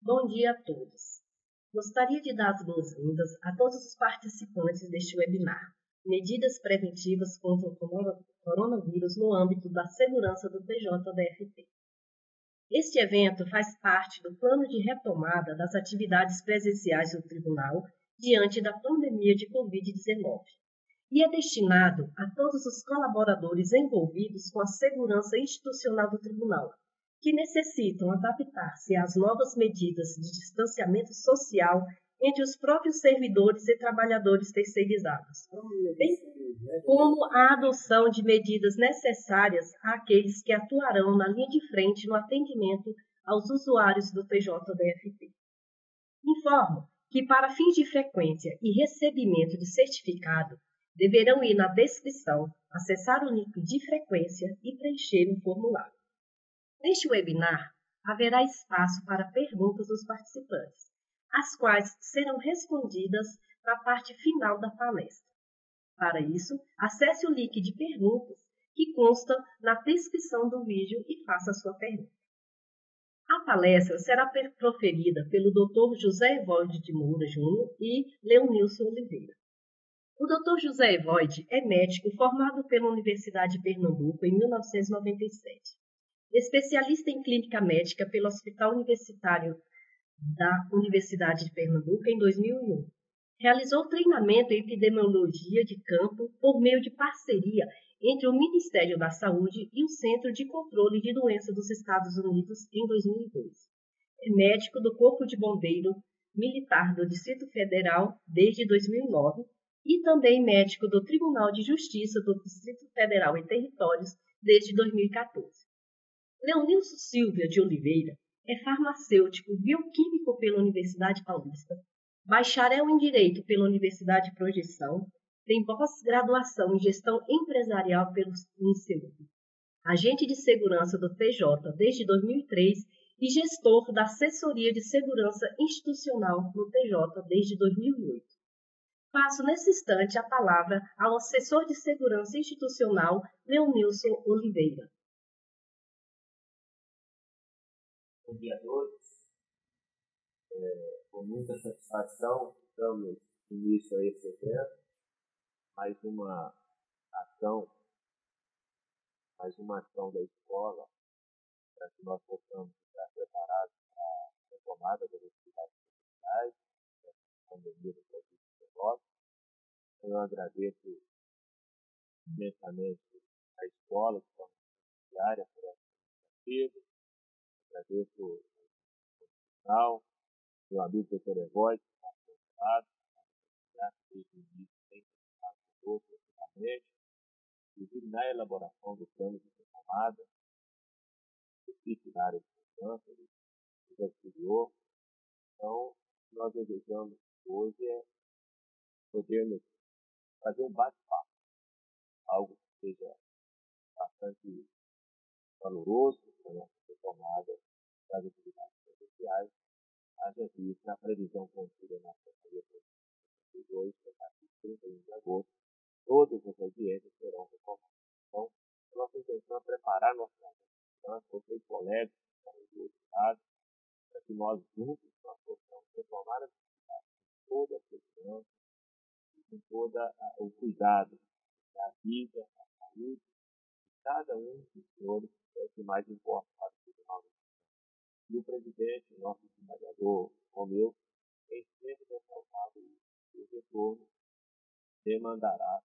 Bom dia a todos. Gostaria de dar as boas-vindas a todos os participantes deste webinar, Medidas Preventivas contra o Coronavírus no âmbito da segurança do TJDFT. Este evento faz parte do plano de retomada das atividades presenciais do Tribunal diante da pandemia de Covid-19 e é destinado a todos os colaboradores envolvidos com a segurança institucional do Tribunal, que necessitam adaptar-se às novas medidas de distanciamento social entre os próprios servidores e trabalhadores terceirizados, bem como a adoção de medidas necessárias àqueles que atuarão na linha de frente no atendimento aos usuários do TJDFT. Informo que, para fins de frequência e recebimento de certificado, deverão ir na descrição, acessar o link de frequência e preencher um formulário. Neste webinar, haverá espaço para perguntas dos participantes, as quais serão respondidas na parte final da palestra. Para isso, acesse o link de perguntas que consta na descrição do vídeo e faça a sua pergunta. A palestra será proferida pelo Dr. José Evoide de Moura Júnior e Leonilson Oliveira. O Dr. José Evoide é médico formado pela Universidade de Pernambuco em 1997. Especialista em clínica médica pelo Hospital Universitário da Universidade de Pernambuco em 2001. Realizou treinamento em epidemiologia de campo por meio de parceria entre o Ministério da Saúde e o Centro de Controle de Doenças dos Estados Unidos em 2002. É médico do Corpo de Bombeiro Militar do Distrito Federal desde 2009 e também médico do Tribunal de Justiça do Distrito Federal e Territórios desde 2014. Leonilson Silva de Oliveira é farmacêutico bioquímico pela Universidade Paulista, bacharel em Direito pela Universidade Projeção, tem pós-graduação em Gestão Empresarial pelo INSEUD, agente de segurança do TJ desde 2003 e gestor da Assessoria de Segurança Institucional no TJ desde 2008. Passo nesse instante a palavra ao assessor de Segurança Institucional, Leonilson Oliveira. Bom dia a todos. Com muita satisfação, damos início a esse evento. Mais uma ação da escola para que nós possamos estar preparados para a retomada das atividades profissionais, da pandemia do Covid-19. Eu agradeço imensamente a escola que está diária por essa iniciativa. Agradeço o hospital, meu amigo Dr. Evoide, que está aposentado, desde o início tem participado conosco ativamente, inclusive na elaboração do plano de retomada, específico na área de segurança, do auxiliou. Então, o que nós desejamos hoje é podermos fazer um bate-papo, algo que seja bastante valoroso para a nossa retomada das atividades presenciais, haja visto na previsão contida na Secretaria de 2022, que a partir de 31 de agosto, todas as audiências serão retomadas. Então, a nossa intenção é preparar nossa segurança, vocês colegas que estão do outro lado, para que nós juntos possamos retomar as atividades com toda a segurança e com todo o cuidado da vida, da saúde de cada um dos senhores, que é o que mais importa para o Tribunal. E o presidente, o nosso desembargador Romeu, tem sempre ressaltado que o retorno demandará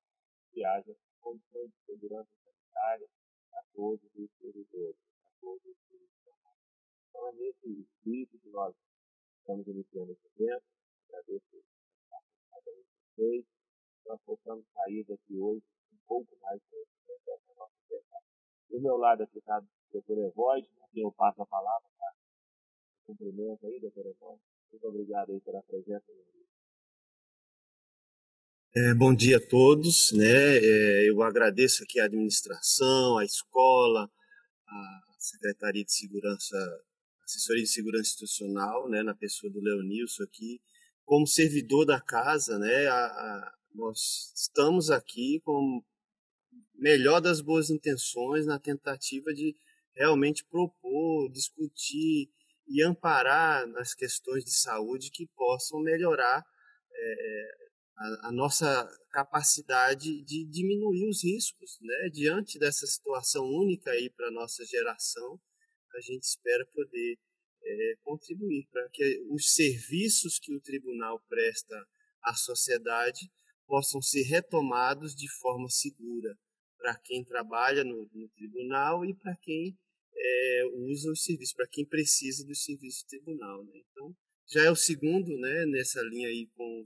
que haja condições de segurança sanitária a todos os servidores, a todos os profissionais. Então, é nesse espírito que nós estamos iniciando esse evento. Agradeço a cada um de vocês. Nós possamos sair daqui hoje um pouco mais conhecimento dessa nossa verdade. Do meu lado aqui está o Dr. Evoide, a quem eu passo a palavra. Cumprimento aí, doutor Evoide. Muito obrigado aí pela presença. Bom dia a todos, né? Eu agradeço aqui a administração, a escola, a Secretaria de Segurança, Assessoria de Segurança Institucional, né, na pessoa do Leonilson aqui, como servidor da casa, né? Nós estamos aqui com melhor das boas intenções na tentativa de realmente propor, discutir e amparar nas questões de saúde que possam melhorar a nossa capacidade de diminuir os riscos, né? Diante dessa situação única aí para a nossa geração, a gente espera poder contribuir para que os serviços que o tribunal presta à sociedade possam ser retomados de forma segura para quem trabalha no tribunal e para quem usa os serviços, para quem precisa dos serviços do tribunal, né? Então, já é o segundo, né, nessa linha aí com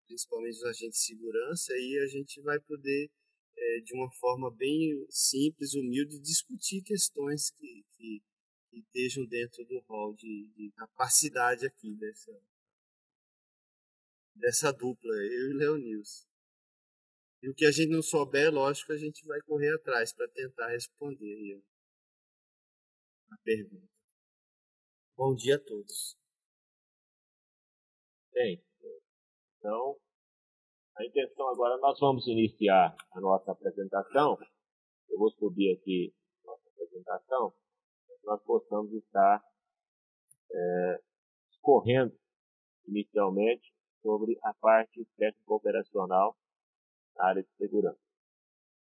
principalmente os agentes de segurança, e a gente vai poder, de uma forma bem simples, humilde, discutir questões que estejam dentro do rol de capacidade aqui dessa dupla, eu e o Leonilson. E o que a gente não souber, lógico, a gente vai correr atrás para tentar responder aí a pergunta. Bom dia a todos. Bem, então, a intenção agora, nós vamos iniciar a nossa apresentação. Eu vou subir aqui a nossa apresentação, para que nós possamos estar discorrendo inicialmente sobre a parte técnico-operacional na área de segurança.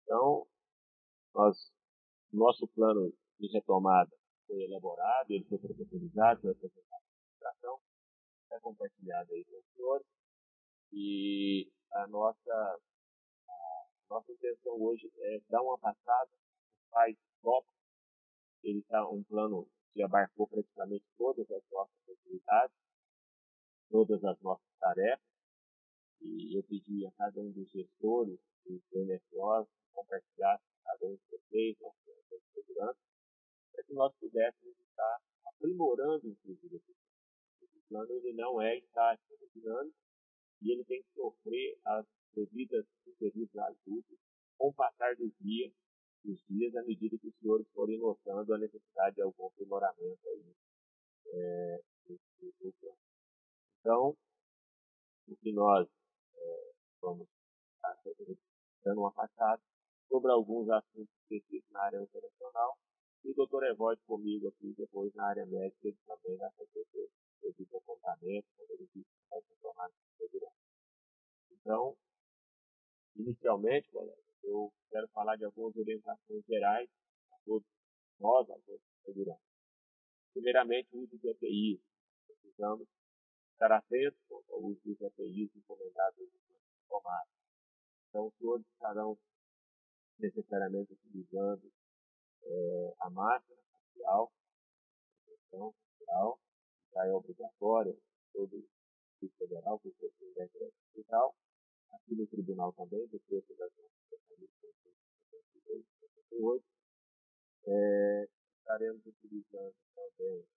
Então, nosso plano de retomada foi elaborado, ele foi protocolizado, foi apresentado à administração, é compartilhado aí com os senhores, e a nossa intenção hoje é dar uma passada nos pais top. Ele está um plano que abarcou praticamente todas as nossas atividades, todas as nossas tarefas, e eu pedi a cada um dos gestores dos NSOs compartilhar cada um de vocês, nossos planos de segurança, para que nós pudéssemos estar aprimorando, inclusive, esse plano. Ele não é estático, é dinâmico, e ele tem que sofrer os devidos ajustes com o passar dos dias, à medida que os senhores forem notando a necessidade de algum aprimoramento aí do plano. Então, o que nós vamos estar dando uma passada sobre alguns assuntos específicos na área operacional, e o doutor Evóide comigo aqui, depois na área médica, ele também vai fazer o devido apontamento, quando ele disse que vai ser tomado de segurança. Então, inicialmente, colega, eu quero falar de algumas orientações gerais a todos nós, agentes de segurança. Primeiramente, o uso de EPIs. Precisamos estar atentos ao uso dos EPIs encomendados em tomada. Então, todos estarão necessariamente utilizando a máscara facial, proteção facial, já é obrigatória, todo o federal, que você tiver e tal. Aqui no tribunal também, depois das nossas especialistas de 1968, estaremos utilizando também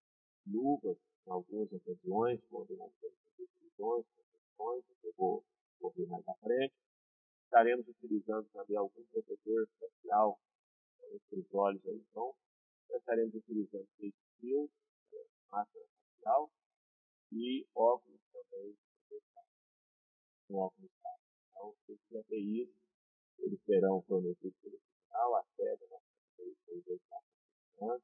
luvas em algumas ocasiões, quando nós temos restrições, eu vou ver mais à frente. Estaremos utilizando também algum protetor facial entre os olhos aí, então. Estaremos utilizando face shield, máscara facial e óculos também, com óculos táticos. Então, esses EPIs, eles serão fornecidos pelo tribunal, a sede, nós temos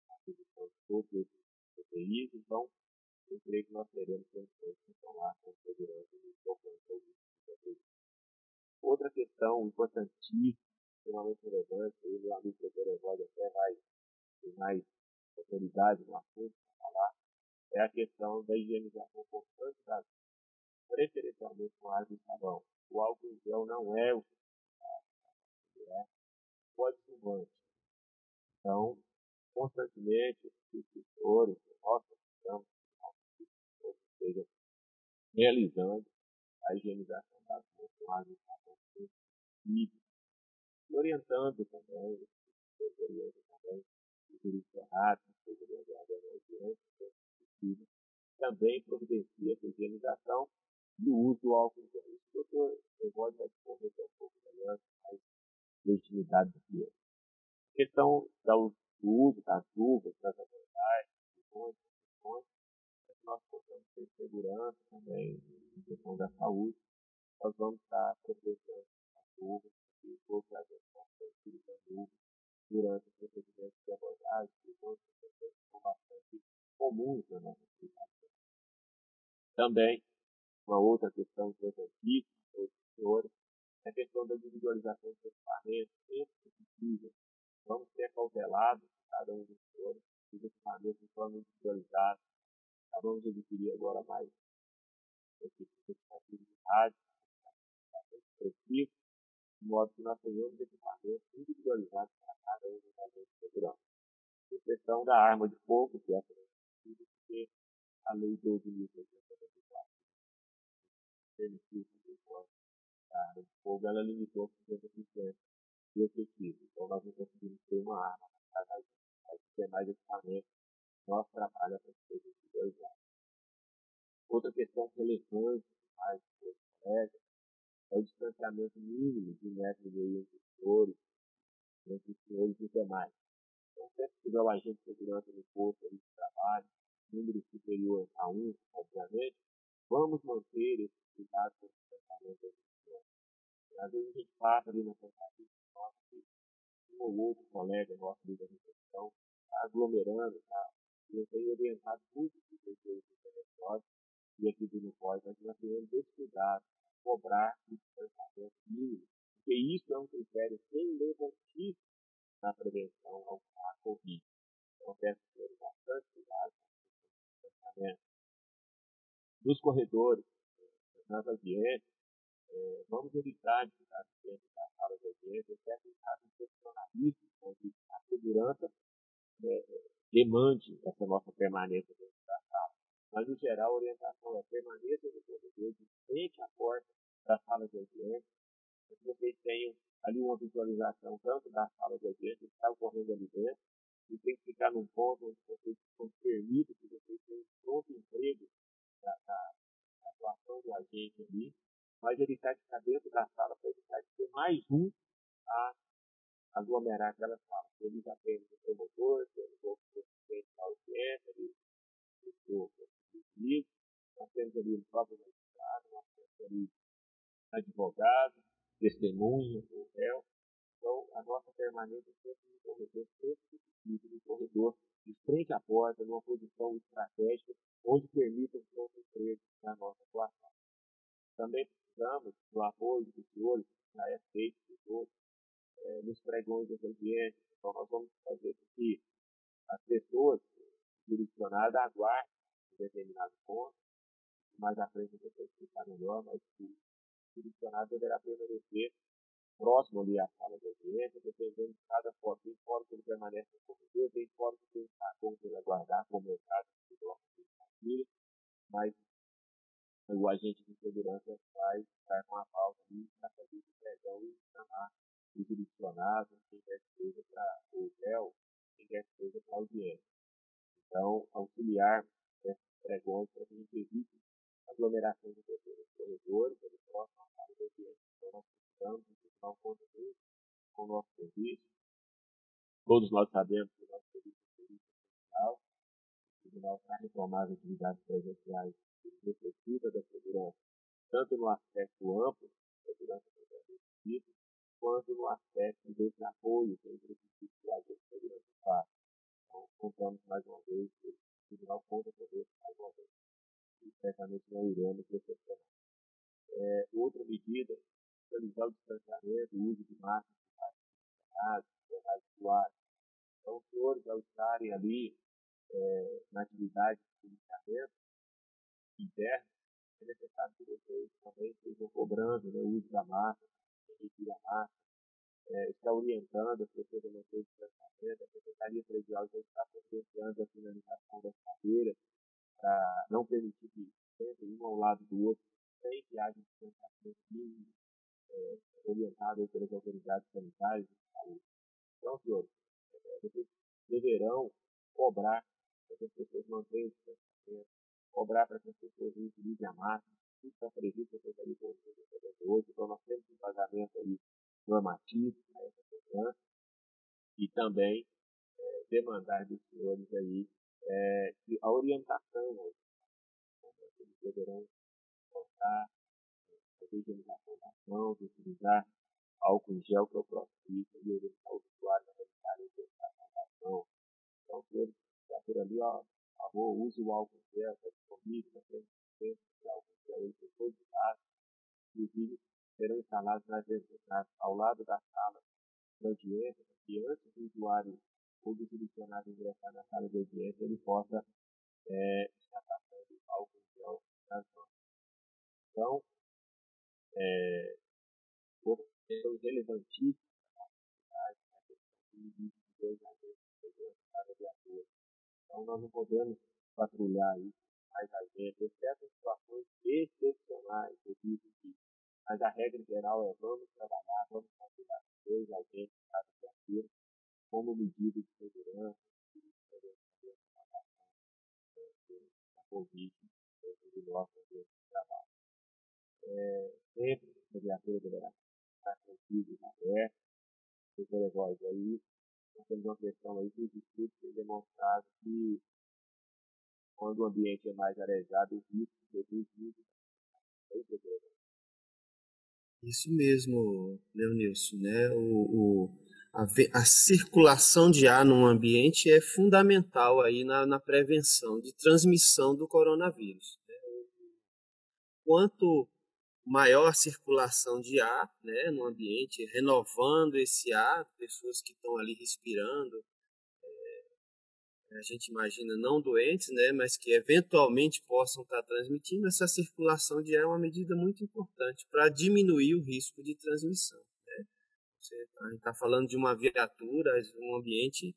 a aquisição de todos esses EPIs, então, eu creio que nós teremos condições de tomar com segurança e tocando todos os EPIs. Outra questão importantíssima, extremamente relevante, e o meu amigo doutor Evóide até vai ter mais autoridade no assunto para falar, é a questão da higienização constante das mãos, preferencialmente com água e sabão. O álcool em gel não é o coadjuvante. Então, constantemente, os instrutores, nós precisamos esteja realizando a higienização das mãos com água e sabão e orientando também, o turismo errado, também providencia essa higienização e o uso do álcool em gel. Isso o doutor Evóide vai discorrer um pouco melhor, mais legitimidade do que é. A questão do uso das luvas, das abordagens, para que nós possamos ter segurança também em questão da saúde, nós vamos estar protegendo as luvas e todos os agentes que utilizam luvas durante o procedimento de abordagem, com bastante comuns na nossa cidade. Também, uma outra questão importantíssima para os senhores é a questão da individualização dos equipamentos, sempre que possível. Vamos ser cautelados, cada um dos senhores, os equipamentos de forma individualizada. Vamos adquirir agora mais equipamentos de rádio, bastante preciso, de modo que nós tenhamos equipamentos individualizados para cada um dos agentes de segurança. Exceção da arma de fogo, que é porque a lei 12.694 permitiu a arma de fogo, ela limitou 50% do efetivo. Então nós não conseguimos ter uma arma para cada gente. Aí tem mais equipamento, nosso trabalho é para ser individualizado. Outra questão relevante, mais para os colegas, é o distanciamento mínimo de metros aí entre os senhores e os demais. Então, sempre que tiver o agente de segurança no posto de trabalho, número superior a 1, obviamente, vamos manter esse cuidado com o distanciamento entre os senhores. Às vezes a gente passa ali na portaria, nota que um ou outro colega nosso ali da recepção está aglomerando, tá? Eu tenho orientado muito os pessoas do território e aqui do Unipós, mas nós temos esse cuidado, cobrar o distanciamento mínimo, porque isso é um critério relevantíssimo na prevenção à Covid. Então, peço que tenham bastante cuidado com o distanciamento. Nos corredores, nas audiências, vamos evitar de ficar dentro da sala de audiência, exceto em casos excepcionalíssimos, onde a segurança demande essa nossa permanência dentro da sala. Mas, no geral, a orientação é permaneça no corredor, de frente à porta da sala de audiência, para que vocês tenham ali uma visualização tanto da sala de audiência, que está ocorrendo ali dentro, e tem que ficar num ponto onde vocês permitem que vocês tenham um pronto emprego da atuação do agente ali, mas evitar de ficar dentro da sala para evitar de ter mais um a aglomerar aquela sala. Ele já tem o promotor, tem o assistente da audiência, o juiz, nós temos ali o próprio magistrado, nós temos ali advogado, testemunha, o réu. Então, a nossa permanência sempre no corredor, sempre que possível, no corredor, de frente à porta, numa posição estratégica, onde permita um pronto emprego na nossa atuação. Também precisamos do apoio dos senhores, já é feito por todos, nos pregões das audiências. Então, nós vamos fazer com que as pessoas jurisdicionadas aguardem um determinado ponto. Mais à frente eu vou explicar melhor, mas o jurisdicionado deverá permanecer próximo ali à sala de audiência, dependendo de cada fórum. Tem fórum que ele permanece no corredor, tem fórum que tem um sacão para ele aguardar, como é o caso do bloco de família, mas o agente de segurança vai estar com a pauta ali para fazer o pregão e chamar o jurisdicionado, quem quer que seja para o réu, quem quer que seja para a audiência. Então, auxiliar esses pregões para que a gente evite aglomeração de pessoas nos corredores, ali próximo à sala de audiência. Então, nós precisamos continuar um ponto muito com o nosso serviço. Todos nós sabemos que o nosso serviço é um serviço essencial. O tribunal, para retomar as atividades presenciais, necessita da segurança, tanto no aspecto amplo, segurança preventiva, quanto no aspecto desse apoio que é preciso que o agente de segurança faça. Então, contamos mais uma vez, o tribunal conta conosco mais uma vez. E certamente não iremos decepcionar. Outra medida, realizar o distanciamento, o uso de máscaras adequadas. Então, os senhores, ao estarem ali na atividade de policiamento interno, é necessário que vocês também estejam cobrando, né, o uso da máscara, emitir a máscara, está orientando as pessoas a manter o distanciamento. A Secretaria Predial já está providenciando a finalização das cadeiras para não permitir que sentem um ao lado do outro, sem que haja distanciamento mínimo orientado pelas autoridades sanitárias de saúde. Então, senhores, vocês deverão cobrar para que as pessoas mantenham o distanciamento, cobrar para que as pessoas utilizem a máscara, tudo está previsto na Secretaria de 78, então nós temos um pagamento aí normativo a essa segurança e também demandar dos senhores aí que a orientação, eles deverão contar a higienização das mãos, utilizar álcool em gel, que é o próprio e orientar o usuário a realizar a higienização das mãos. Então, senhores, já por ali, ó, ao favor, use o álcool gel, está disponível, nós temos centros de álcool gel aí por todo o lado, inclusive serão instalados ao lado da sala de audiência, que antes do usuário ou do jurisdicionado ingressar na sala de audiência, ele possa estar passando álcool gel nas mãos. Então, outra questão relevantíssima da questão do limite de 2 agentes de segurança em cada viatura. Então, nós não podemos patrulhar aí mais agentes, exceto em situações excepcionais, eu digo que, mas a regra geral é vamos trabalhar, vamos patrulhar 2 agentes em cada viatura, como medida de segurança, da Covid, do nosso ambiente de trabalho. Sempre a viatura deverá estar com vidros abertos, os relevórios aí. Nós temos uma questão aí que os estudos têm demonstrado que quando o ambiente é mais arejado, o risco reduz muito. Isso mesmo, Leonilson, né? A circulação de ar num ambiente é fundamental aí na prevenção de transmissão do coronavírus. Né? Quanto maior a circulação de ar, né, no ambiente, renovando esse ar, pessoas que estão ali respirando, a gente imagina não doentes, né, mas que eventualmente possam estar transmitindo, essa circulação de ar é uma medida muito importante para diminuir o risco de transmissão. Né? A gente está falando de uma viatura, um ambiente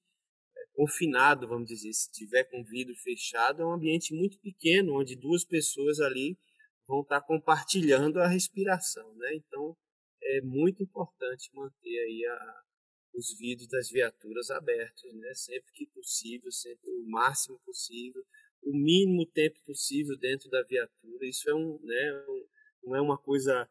confinado, vamos dizer, se tiver com vidro fechado, é um ambiente muito pequeno, onde 2 pessoas ali vão estar compartilhando a respiração, né? Então, é muito importante manter aí os vidros das viaturas abertos, né? Sempre que possível, sempre o máximo possível, o mínimo tempo possível dentro da viatura. Isso é não é uma coisa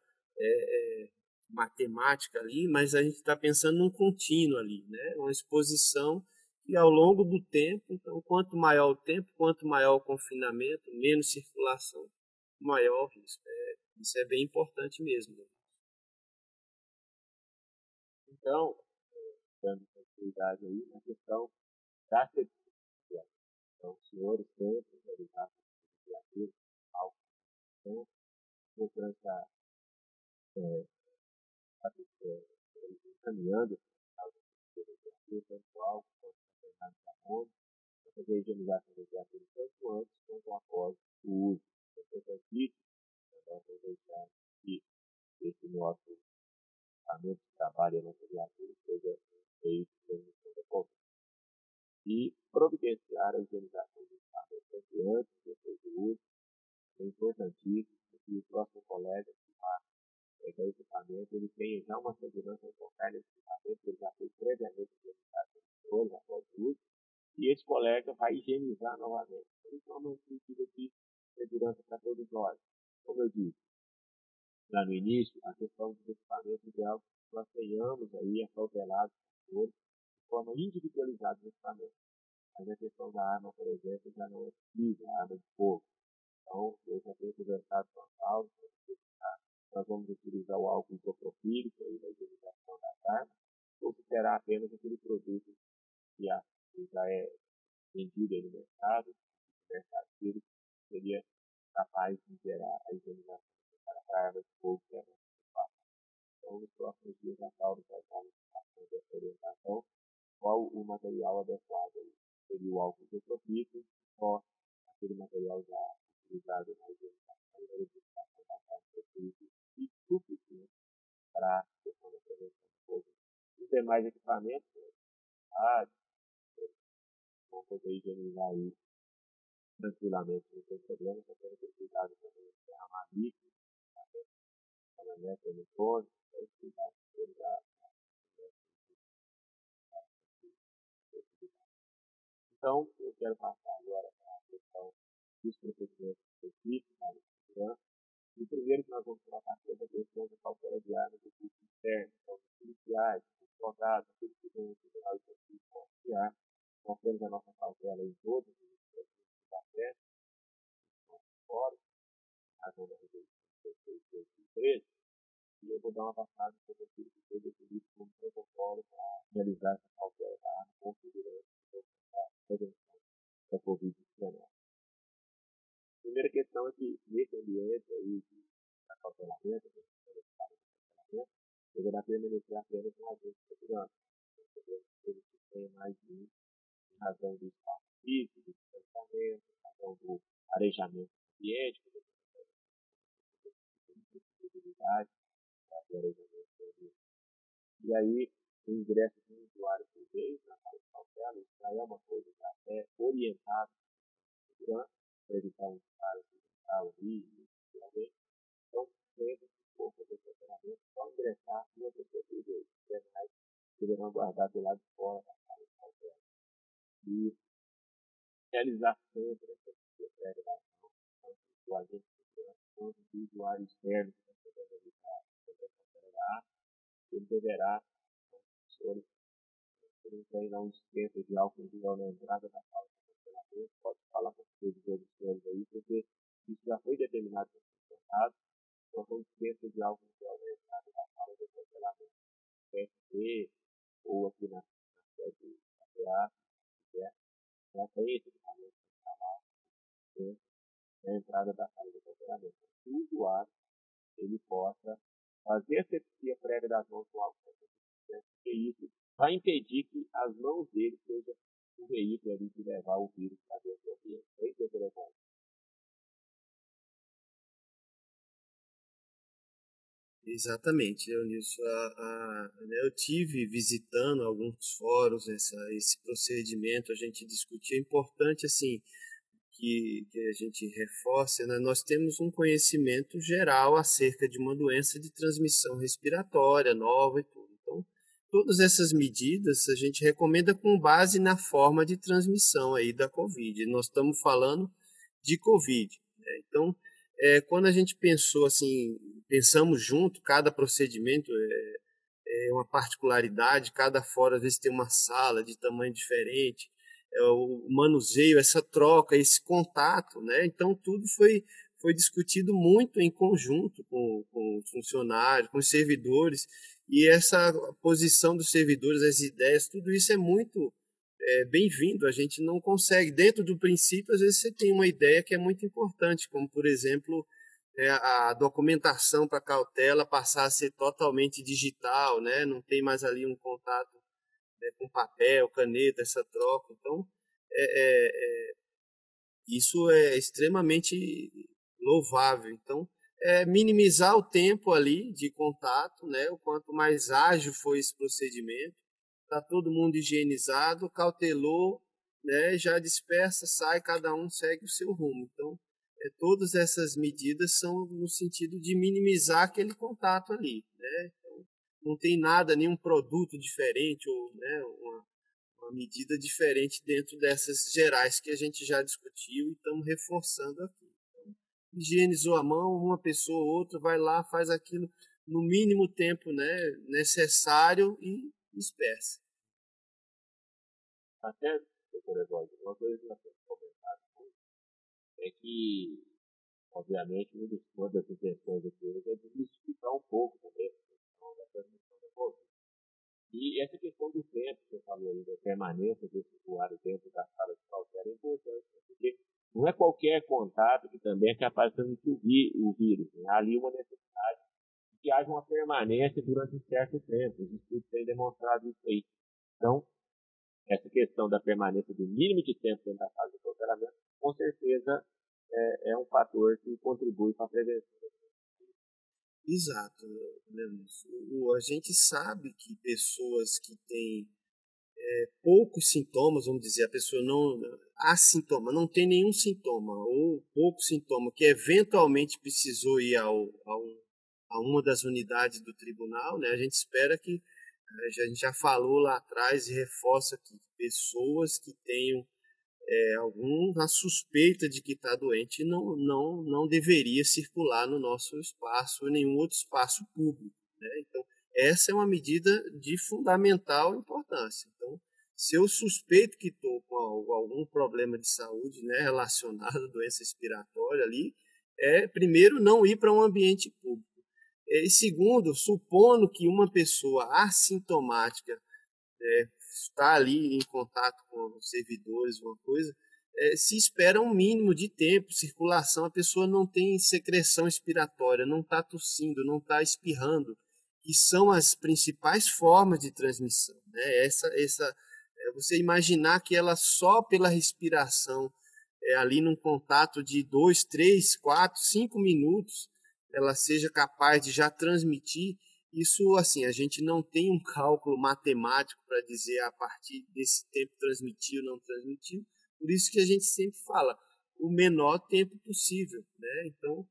matemática ali, mas a gente está pensando num contínuo ali, né? Uma exposição e ao longo do tempo, então, quanto maior o tempo, quanto maior o confinamento, menos circulação, maior o risco. Isso é bem importante mesmo. Então, dando continuidade aí na questão da certificação. Então, os senhores sempre realizaram a viatura, algo tempo, segurança encaminhando a viatura, tanto algo quanto determinado carbono, para fazer a higienização da viatura tanto antes quanto após o uso. É importantíssimo nós não deixar que esse nosso equipamento de trabalho, a nossa viatura, seja feito transmissão da Covid. E providenciar a higienização do equipamento sempre antes e depois do uso. É importantíssimo que o próximo colega que vai pegar o equipamento, ele tenha já uma segurança ao tocar nesse equipamento, ele já foi previamente higienizado depois, após o uso, e esse colega vai higienizar novamente. Isso é uma medida de segurança para todos nós. Como eu disse lá no início, a questão dos equipamentos ideal que nós tenhamos aí acautelados de forma individualizada o equipamento. Mas a questão da arma, por exemplo, já não é possível, a arma de fogo. Então, eu já tenho conversado com a Paulo, nós vamos utilizar o álcool isopropílico aí na higienização das armas, ou se será apenas aquele produto que já é vendido aí no mercado que seria capaz de gerar a higienização para armas de fogo que é muito fácil. Então, nos próximos dias, a Paulo vai estar nos passando essa orientação, qual o material adequado aí. Seria o álcool isopropílico, só aquele material já utilizado na higienização e na lubrificação da carne e suficiente para a questão da prevenção do fogo. Os demais equipamentos, vão poder higienizar aí tranquilamente, não tem problema, só tem que ter cuidado também de derramar líquido, eletrônico, tem que cuidar da Então, eu quero passar agora para a questão dos procedimentos específicos na área de segurança. E o primeiro que nós vamos tratar é a questão da cautela de armas do tipo interno, então, os policiais, os soldados, aqueles que têm o tribunal de justiça de armas. Nós temos a nossa cautela em todos os processos da festa, fora, razão da resolução de 2013, e eu vou dar uma passada sobre aquilo que foi definido como protocolo para realizar essa cautela da arma com segurança e prevenção da Covid-19. primeira questão é que nesse ambiente aí de acautelamento, deverá permanecer apenas um agente de segurança. Eles que têm mais de um, em razão do espaço físico, do distanciamento, em razão do arejamento do ambiente, da possibilidade do arejamento do ambiente. E aí, o ingresso de um usuário por vez na sala de cautela, isso já é uma coisa já é orientada à segurança, para evitar um cara que está ali, realmente. Então, sempre que for fazer funcionamento, só ingressar uma pessoa por vez. Os demais deverão guardar do lado de fora da sala de cautela. E realizar sempre essa pré-gravação, tanto do agente de segurança quanto do usuário externo que está podendo evitar a ele deverá, se ele tem lá um dispensa de álcool em gel na entrada da sala de funcionamento, pode falar com os senhores aí, porque isso já foi determinado no contrato, então com dispensa de álcool em gel na entrada da sala de funcionamento, PSP, ou aqui na sede da PA, já tem esse equipamento instalado dentro da entrada da sala de funcionamento. Se o usuário ele possa fazer a asepsia prévia das mãos com álcool, porque isso vai impedir que as mãos dele sejam o veículo ali de levar o vírus para dentro do ambiente. É isso, doutor Evandro? Exatamente, Leonilson. Né, eu tive visitando alguns fóruns esse procedimento, a gente discutia. É importante assim que a gente reforce, né? Nós temos um conhecimento geral acerca de uma doença de transmissão respiratória nova e tudo. Então, todas essas medidas a gente recomenda com base na forma de transmissão aí da Covid. Nós estamos falando de Covid, né? Então, quando a gente pensou assim, pensamos junto, cada procedimento é uma particularidade, cada fórum às vezes tem uma sala de tamanho diferente, o manuseio, essa troca, esse contato, né? Então tudo foi discutido muito em conjunto com os funcionários, com os servidores, e essa posição dos servidores, as ideias, tudo isso é muito bem-vindo. A gente não consegue, dentro do princípio, às vezes você tem uma ideia que é muito importante, como por exemplo a documentação para cautela passar a ser totalmente digital, né? Não tem mais ali um contato, né, com papel, caneta, essa troca. Então, isso é extremamente louvável. Então, minimizar o tempo ali de contato, né? O quanto mais ágil foi esse procedimento, está todo mundo higienizado, cautelou, né? Já dispersa, sai, cada um segue o seu rumo. Então, todas essas medidas são no sentido de minimizar aquele contato ali, né? Então, não tem nada, nenhum produto diferente ou, né, uma medida diferente dentro dessas gerais que a gente já discutiu e estamos reforçando aqui. Então, higienizou a mão, uma pessoa ou outra vai lá, faz aquilo no mínimo tempo, né, necessário e dispersa. Até, doutor Evandro, uma coisa que nós temos comentado muito é que, obviamente, uma das intenções aqui hoje é desmistificar um pouco também a questão da transmissão da Covid. E essa questão do tempo que você falou aí, da permanência desse usuário dentro da sala de cautela é importante, porque não é qualquer contato que também é capaz de transmitir o vírus. Né? Há ali uma necessidade de que haja uma permanência durante um certo tempo. Os estudos têm demonstrado isso aí. Então, essa questão da permanência do mínimo de tempo dentro da sala de cautelamento, com certeza, é um fator que contribui para a prevenção. Exato, Lemus. A gente sabe que pessoas que têm poucos sintomas, vamos dizer, a pessoa não assintoma, não tem nenhum sintoma ou pouco sintoma, que eventualmente precisou ir a uma das unidades do tribunal, né? A gente espera que a gente já falou lá atrás e reforça aqui, pessoas que tenham alguma suspeita de que está doente não deveria circular no nosso espaço ou nenhum outro espaço público, né? Então, essa é uma medida de fundamental importância. Então, se eu suspeito que estou com algum problema de saúde, né, relacionado à doença respiratória ali, primeiro, não ir para um ambiente público. E segundo, supondo que uma pessoa assintomática está ali em contato com os servidores, uma coisa, se espera um mínimo de tempo, circulação, a pessoa não tem secreção expiratória, não está tossindo, não está espirrando, que são as principais formas de transmissão. Né? Você imaginar que ela só pela respiração, ali num contato de 2, 3, 4, 5 minutos, ela seja capaz de já transmitir, isso, assim, a gente não tem um cálculo matemático para dizer a partir desse tempo transmitiu ou não transmitiu, por isso que a gente sempre fala o menor tempo possível, né? Então,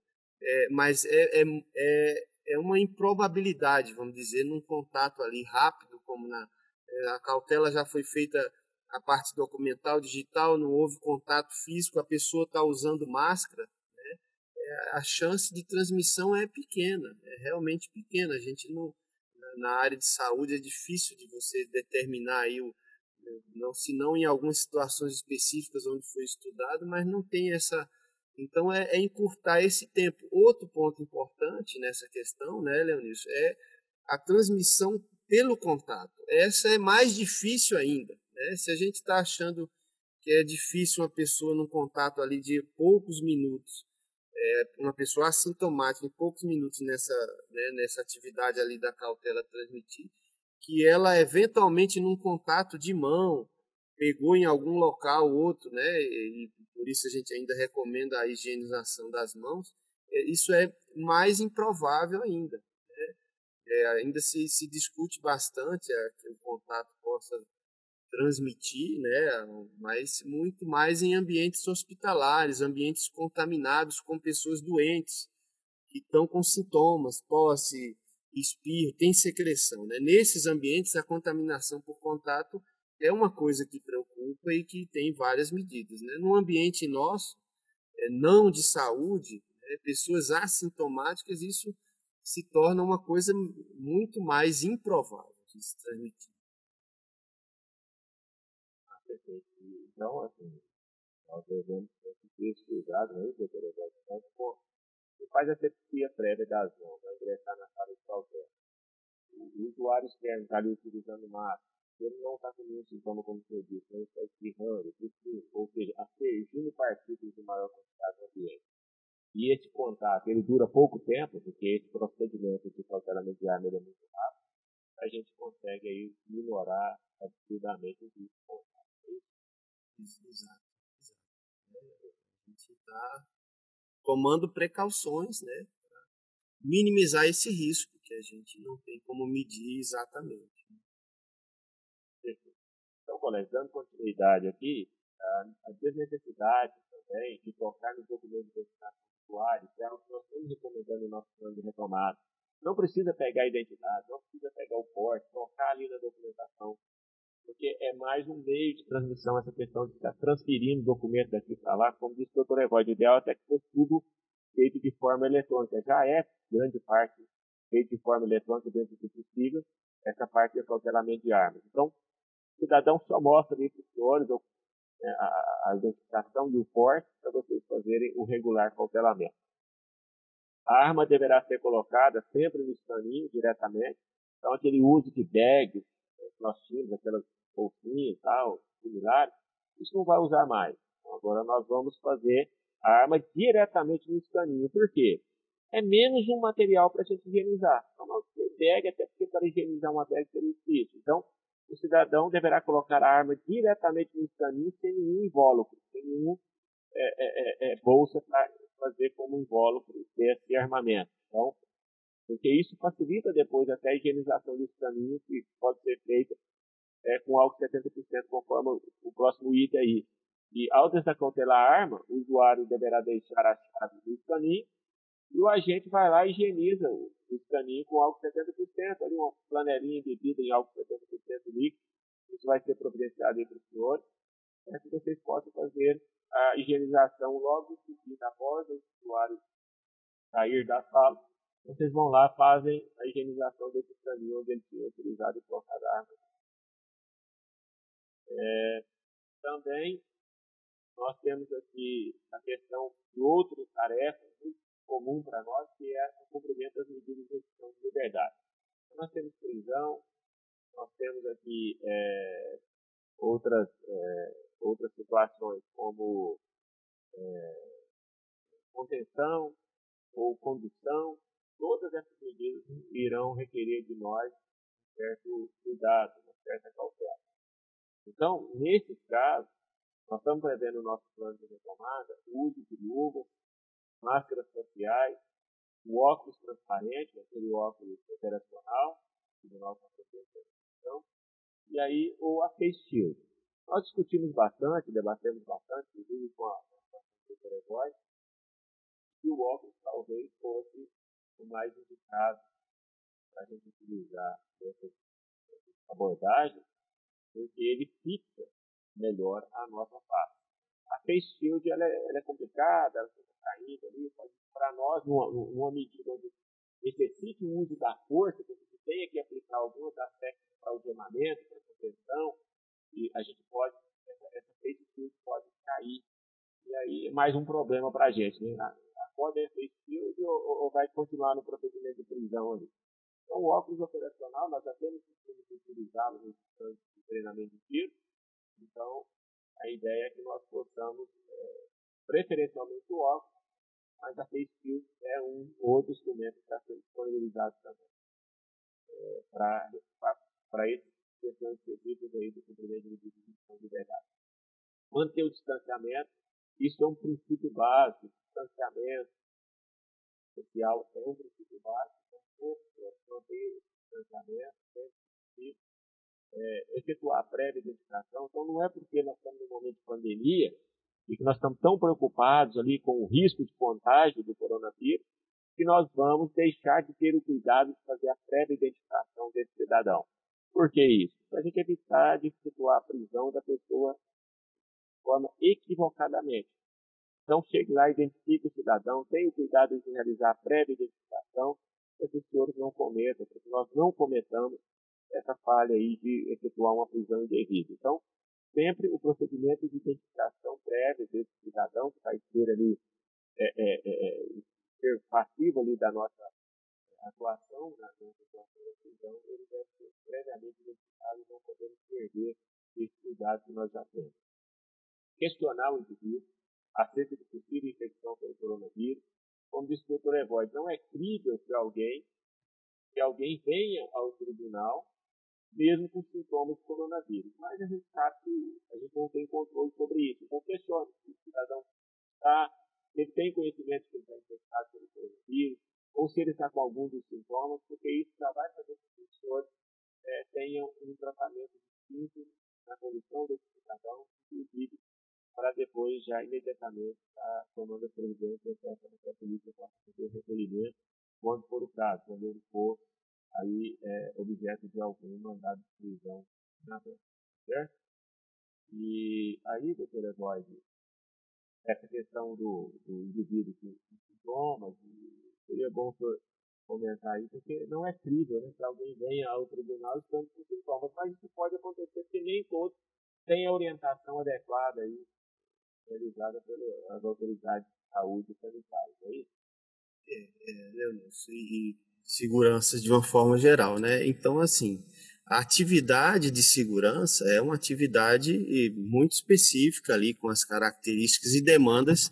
mas é uma improbabilidade, vamos dizer, num contato ali rápido, como a cautela já foi feita, a parte documental, digital, não houve contato físico, a pessoa está usando máscara, a chance de transmissão é pequena, é realmente pequena. A gente não, na área de saúde é difícil de você determinar aí não, se não em algumas situações específicas onde foi estudado, mas não tem essa. Então é encurtar esse tempo. Outro ponto importante nessa questão, né, Leonísio, é a transmissão pelo contato. Essa é mais difícil ainda. Né? Se a gente está achando que é difícil uma pessoa num contato ali de poucos minutos, uma pessoa assintomática em poucos minutos nessa atividade ali da cautela transmitir, que ela eventualmente num contato de mão pegou em algum local ou outro, né, e por isso a gente ainda recomenda a higienização das mãos, isso é mais improvável ainda. Né? Ainda se discute bastante que o contato possa transmitir, né, mas muito mais em ambientes hospitalares, ambientes contaminados com pessoas doentes, que estão com sintomas, tosse, espirro, tem secreção. Né? Nesses ambientes, a contaminação por contato é uma coisa que preocupa e que tem várias medidas. Né? No ambiente nosso, não de saúde, pessoas assintomáticas, isso se torna uma coisa muito mais improvável de se transmitir. Perfeito. Então, assim, nós devemos ter esse cuidado, né, doutor Evaldo? Então, você faz a sepsia prévia das mãos, vai ingressar na sala de cautela. O usuário externo está ali utilizando máscara, se ele não está com nenhum sintoma, como você disse, não está espirrando, ou seja, aspergindo partículas de maior quantidade no ambiente. E esse contato, ele dura pouco tempo, porque esse procedimento de cautelamento de arma é muito rápido, a gente consegue aí minorar absurdamente o risco de contato. Exato. A gente está tomando precauções, né, para minimizar esse risco que a gente não tem como medir exatamente. Então, colegas, dando continuidade aqui, a desnecessidade também de tocar nos documentos de identificação do usuário, que é algo que nós estamos recomendando no nosso plano de retomada. Não precisa pegar a identidade, não precisa pegar o porte, tocar ali na documentação, porque é mais um meio de transmissão, essa questão de estar transferindo documento daqui para lá, como disse o doutor Evódio, o ideal até que fosse tudo feito de forma eletrônica. Já é grande parte feito de forma eletrônica dentro do possível, essa parte de cautelamento de armas. Então, o cidadão só mostra ali para os senhores a identificação e o porte para vocês fazerem o regular cautelamento. A arma deverá ser colocada sempre no escaninho diretamente. Então, aquele uso de bags que nós tínhamos, aquelas bolsinhas e tal, similares, isso não vai usar mais. Então, agora nós vamos fazer a arma diretamente no escaninho. Por quê? É menos um material para a gente higienizar. Então, nós temos bag, até porque para higienizar uma bag seria difícil. Então, o cidadão deverá colocar a arma diretamente no escaninho sem nenhum invólucro, sem nenhum bolsa para fazer como invólucro desse armamento. Então, porque isso facilita depois até a higienização desse caminho, que pode ser feita com álcool 70%, conforme o próximo item aí. E ao desacautelar a arma, o usuário deverá deixar a chave no escaninho e o agente vai lá e higieniza o escaninho com álcool 70%, ali uma flanelinha embebida em álcool 70% líquido. Isso vai ser providenciado aí para os senhores, para que vocês possam fazer a higienização logo em seguida, após o usuário sair da sala. Vocês vão lá, fazem a higienização desse caminho onde ele foi utilizado e colocado a arma. Também nós temos aqui a questão de outra tarefa muito comum para nós, que é o cumprimento das medidas de restrição de liberdade. Então, nós temos prisão, nós temos aqui outras outras situações como contenção ou condução, todas essas medidas irão requerer de nós um certo cuidado, uma certa cautela. Então, nesse caso, nós estamos prevendo no nosso plano de retomada o uso de luvas, máscaras faciais, o óculos transparente, aquele óculos operacional, do nosso proteção, e aí a face shield. Nós discutimos bastante, debatemos bastante, inclusive com a professora Evoy, que o óculos talvez fosse o mais indicado para a gente utilizar essa abordagem, porque ele fixa melhor a nossa face. A face shield ela é complicada, ela fica caindo ali, para nós, numa medida onde necessite o uso da força, que a gente tenha que aplicar algumas das técnicas para algemamento, para contenção, e a gente pode, essa face shield pode cair. E aí é mais um problema para a gente, né? A corda é face shield ou vai continuar no procedimento de prisão ali? Então, o óculos operacional, nós já temos que utilizá-lo no treinamento de tiro. Então, a ideia é que nós possamos, preferencialmente o óculos, mas a face shield é um outro instrumento que está sendo disponibilizado também para essas questões específicas aí do cumprimento de liberdade. Manter o distanciamento, isso é um princípio básico, distanciamento social é um princípio básico, então sempre manter o distanciamento, sempre efetuar a prévia identificação. Então não é porque nós estamos num momento de pandemia e que nós estamos tão preocupados ali com o risco de contágio do coronavírus que nós vamos deixar de ter o cuidado de fazer a prévia identificação desse cidadão. Por que isso? Para a gente evitar de efetuar a prisão da pessoa de forma equivocadamente. Então, chegue lá, identifique o cidadão, tenha o cuidado de realizar a prévia identificação, para que os senhores não cometam, para que nós não cometamos essa falha aí de efetuar uma prisão indevida. Então, sempre o procedimento de identificação prévia desse cidadão, que vai ser ali, ser passivo ali da nossa atuação na situação da prisão, ele deve ser previamente identificado e não podemos perder esse cuidado que nós já temos. Questionar o indivíduo acerca de possível infecção pelo coronavírus. Como disse o Dr. Evoy, não é crível que alguém venha ao tribunal mesmo com sintomas de coronavírus. Mas a gente sabe que a gente não tem controle sobre isso. Então, questione se o cidadão ele tem conhecimento que ele está infectado pelo coronavírus, ou se ele está com algum dos sintomas, porque isso já vai fazer com que os senhores tenham um tratamento distinto na condição desse cidadão, inclusive para depois já imediatamente estar tomando a providência para que a polícia possa fazer o recolhimento, quando for o caso, quando ele for aí objeto de algum mandado de prisão na rua, certo? E aí, doutor Evoy, essa questão do indivíduo com sintomas, seria bom o senhor comentar aí, porque não é crível, né, que alguém venha ao tribunal estando com sintomas, mas isso pode acontecer porque nem todos têm a orientação adequada aí, realizada pelas autoridades de saúde sanitária, é isso? Leonilson, e segurança de uma forma geral, né? Então, assim, a atividade de segurança é uma atividade muito específica ali, com as características e demandas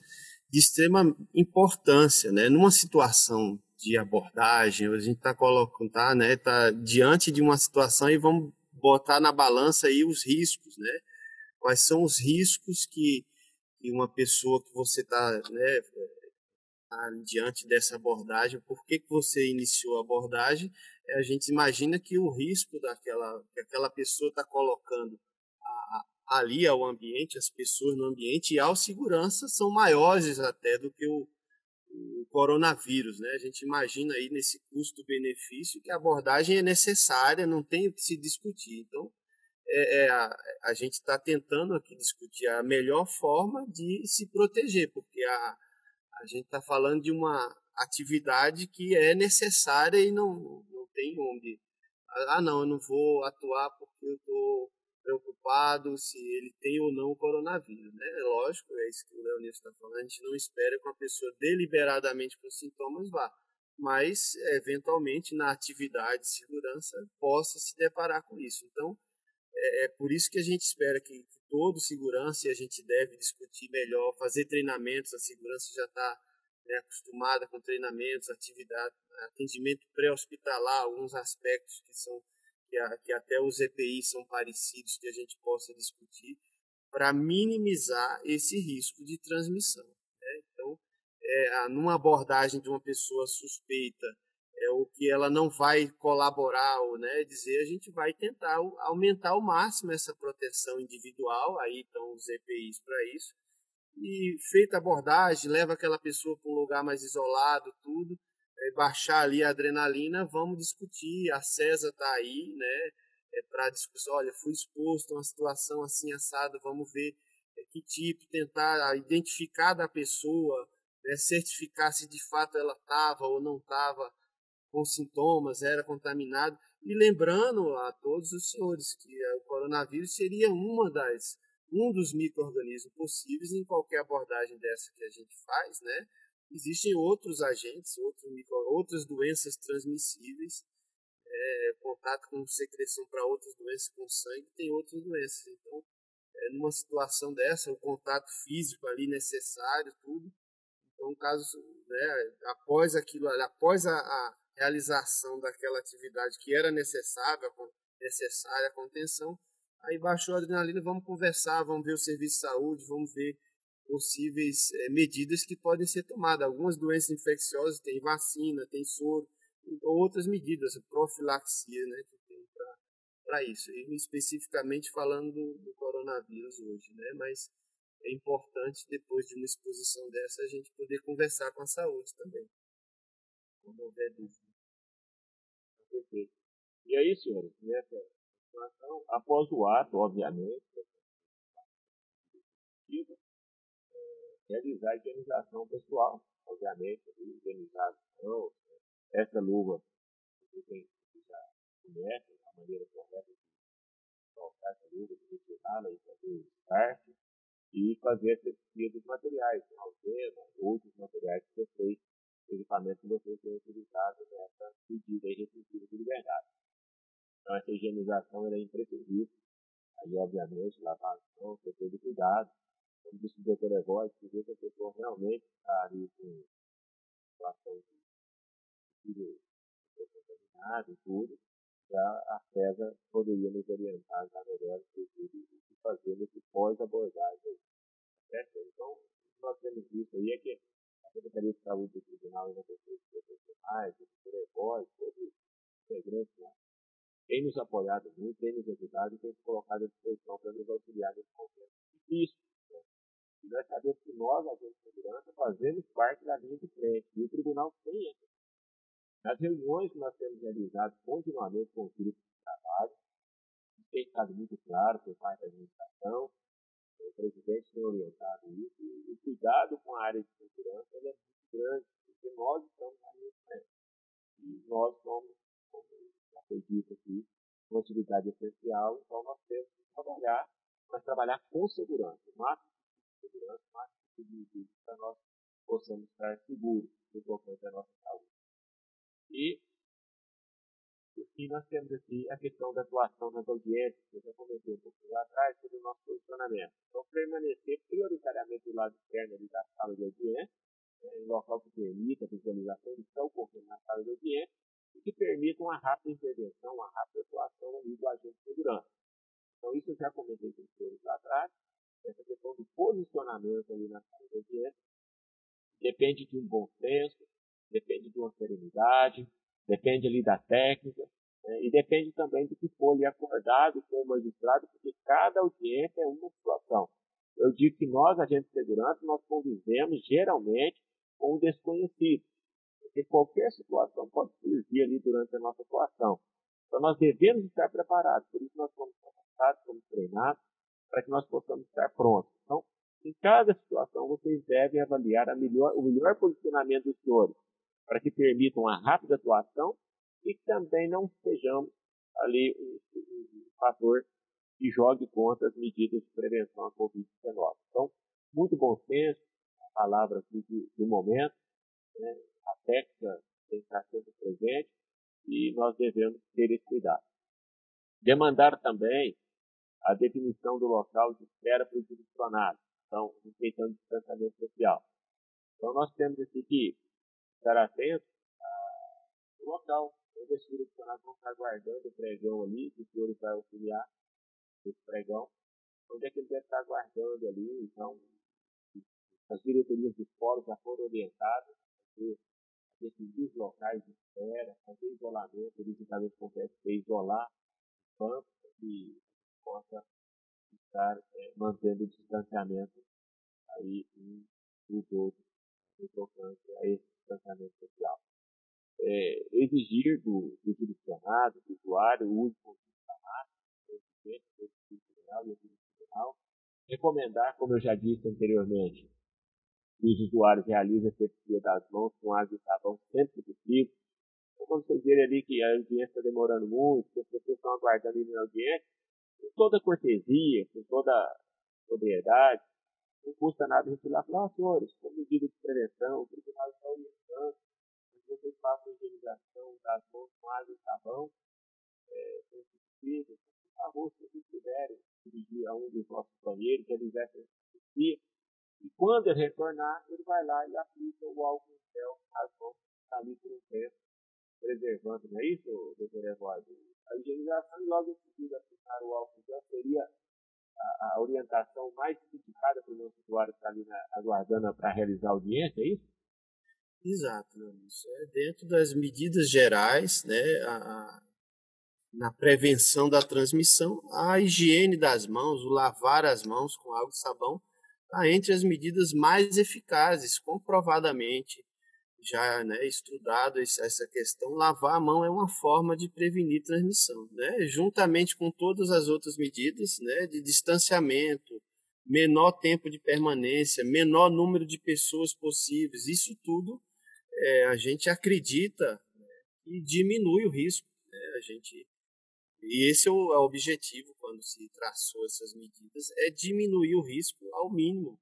de extrema importância, né? Numa situação de abordagem, a gente está colocando, tá diante de uma situação e vamos botar na balança aí os riscos, né? Quais são os riscos que uma pessoa que você está, né, diante dessa abordagem, por que você iniciou a abordagem? A gente imagina que o risco que aquela pessoa está colocando ali ao ambiente, as pessoas no ambiente e ao segurança são maiores até do que o coronavírus, né? A gente imagina aí nesse custo-benefício que a abordagem é necessária, não tem o que se discutir. Então, a gente está tentando aqui discutir a melhor forma de se proteger, porque a gente está falando de uma atividade que é necessária e não tem onde. Não, eu não vou atuar porque eu estou preocupado se ele tem ou não o coronavírus, né? É lógico, é isso que o Leonilson está falando, a gente não espera que uma pessoa deliberadamente com sintomas vá, mas eventualmente na atividade de segurança possa se deparar com isso. Então, é por isso que a gente espera que todo segurança e a gente deve discutir melhor, fazer treinamentos. A segurança já está, né, acostumada com treinamentos, atividade, atendimento pré-hospitalar, alguns aspectos que até os EPIs são parecidos, que a gente possa discutir para minimizar esse risco de transmissão, né? Então, numa abordagem de uma pessoa suspeita, o que ela não vai colaborar ou, né, dizer, a gente vai tentar aumentar ao máximo essa proteção individual, aí estão os EPIs para isso, e feita a abordagem, leva aquela pessoa para um lugar mais isolado, tudo, baixar ali a adrenalina, vamos discutir, a CESA está aí, né, para discussão, olha, fui exposto a uma situação assim, assada, vamos ver que tipo, tentar identificar da pessoa, né, certificar se de fato ela estava ou não estava com sintomas, era contaminado, e lembrando a todos os senhores que o coronavírus seria um dos micro-organismos possíveis em qualquer abordagem dessa que a gente faz, né? Existem outros agentes, outras doenças transmissíveis, contato com secreção para outras doenças com sangue, tem outras doenças. Então, numa situação dessa, o contato físico ali necessário, tudo. Então, caso, né, após aquilo, após a realização daquela atividade que era necessária a contenção, aí baixou a adrenalina, vamos conversar, vamos ver o serviço de saúde, vamos ver possíveis medidas que podem ser tomadas. Algumas doenças infecciosas têm vacina, tem soro, outras medidas, profilaxia, né, que tem para isso. E especificamente falando do coronavírus hoje, né, mas é importante, depois de uma exposição dessa, a gente poder conversar com a saúde também, quando houver dúvida. Perfeito. E aí, senhores, nessa situação, após o ato, obviamente, realizar a higienização pessoal, obviamente, higienizar as mãos, essa luva, você tem que já conhece a maneira correta de colocar essa luva, de retirá-la e fazer o descarte, e fazer a asepsia dos materiais, algema, outros materiais que vocês, equipamentos que vocês têm utilizado nessa medida restritiva de liberdade. Então, essa higienização é imprescindível. Aí, obviamente, lavar as mãos, ter todo cuidado. Como disse o doutor Evoy, se vê que a pessoa realmente está ali com situação de filho contaminado e tudo, já a CESA poderia nos orientar já melhor o que fazer nesse pós-abordagem. Certo? Então, nós temos visto aí é que a Secretaria de Saúde do Tribunal e da Defesa dos Profissionais, o doutor Evoy, todos os integrantes lá, tem nos apoiado muito, tem nos ajudado e tem se colocado à disposição para nos auxiliar nesse momento difícil. Né? E nós sabemos que nós, agentes de segurança, fazemos parte da linha de frente. E o tribunal tem essa. Nas reuniões que nós temos realizado continuamente com os grupos de trabalho, tem estado muito claro por parte da administração, o presidente tem orientado isso, e o cuidado com a área de segurança é muito grande, porque nós estamos na linha de frente. E nós somos, como já foi dito aqui, uma atividade essencial, então nós temos que trabalhar, mas trabalhar com segurança, o máximo de segurança, o máximo de medidas para nós possamos estar seguros do tocante da nossa saúde. E, por fim, nós temos aqui a questão da atuação nas audiências, que eu já comentei um pouco lá atrás, sobre o nosso posicionamento. Então, permanecer prioritariamente do lado externo ali da sala de audiência, em local que permita a visualização do que está ocorrendo na sala de audiência e que permita uma rápida intervenção, uma rápida atuação ali do agente de segurança. Então, isso eu já comentei com os senhores lá atrás, essa questão do posicionamento ali na sala de audiência depende de um bom senso, depende de uma serenidade, depende ali da técnica, né, e depende também do que for ali acordado com o magistrado, porque cada audiência é uma situação. Eu digo que nós, agentes de segurança, nós convivemos geralmente com o desconhecido, porque qualquer situação pode surgir ali durante a nossa atuação. Então nós devemos estar preparados, por isso nós fomos capacitados, fomos treinados, para que nós possamos estar prontos. Então, em cada situação, vocês devem avaliar o melhor posicionamento dos senhores, para que permitam a rápida atuação e que também não sejamos ali um fator que jogue contra as medidas de prevenção à Covid-19. Então, muito bom senso, a palavra aqui do momento, né? A técnica tem que estar sempre presente e nós devemos ter esse cuidado. Demandar também a definição do local de espera para o jurisdicionado, então, respeitando o distanciamento social. Então, nós temos aqui que estar atentos ao local, onde esse jurisdicionado vão estar guardando o pregão ali, que o senhor vai auxiliar esse pregão, onde é que ele deve estar guardando ali. Então, as diretorias dos polos já foram orientadas a definir os locais de espera, fazer isolamento, juridicamente compete isolar os campos, para que possa estar mantendo o distanciamento aí dos outros, no tocante a esse distanciamento social. Exigir do jurisdicionado, do usuário, o uso contínuo da máscara, institucional e institucional. Recomendar, como eu já disse anteriormente, que os usuários realizem a asepsia das mãos com água e sabão sempre que possível. Então, quando vocês verem ali que a audiência está demorando muito, que as pessoas estão aguardando ali na audiência, com toda cortesia, com toda sobriedade, não custa nada a gente ir lá e falar: senhores, como medida de prevenção, o tribunal está orientando, que vocês façam a higienização das mãos com água e sabão, sempre que possível. Por favor, se vocês puderem dirigir a um dos nossos banheiros, realizar essa asepsia, e quando ele retornar, ele vai lá e aplica o álcool em gel nas mãos, está ali por um tempo, preservando, não é isso, doutor Evódio? A higienização e logo em seguida aplicar o álcool em gel seria a orientação mais indicada para o nosso usuário estar ali aguardando para realizar a audiência, é isso? Exato, isso é dentro das medidas gerais, né, na prevenção da transmissão, a higiene das mãos, o lavar as mãos com água e sabão, está entre as medidas mais eficazes, comprovadamente já, né, estudado essa questão. Lavar a mão é uma forma de prevenir transmissão, né, juntamente com todas as outras medidas, né, de distanciamento, menor tempo de permanência, menor número de pessoas possíveis. Isso tudo a gente acredita, né, e diminui o risco, né, e esse é o objetivo quando se traçou essas medidas, é diminuir o risco ao mínimo.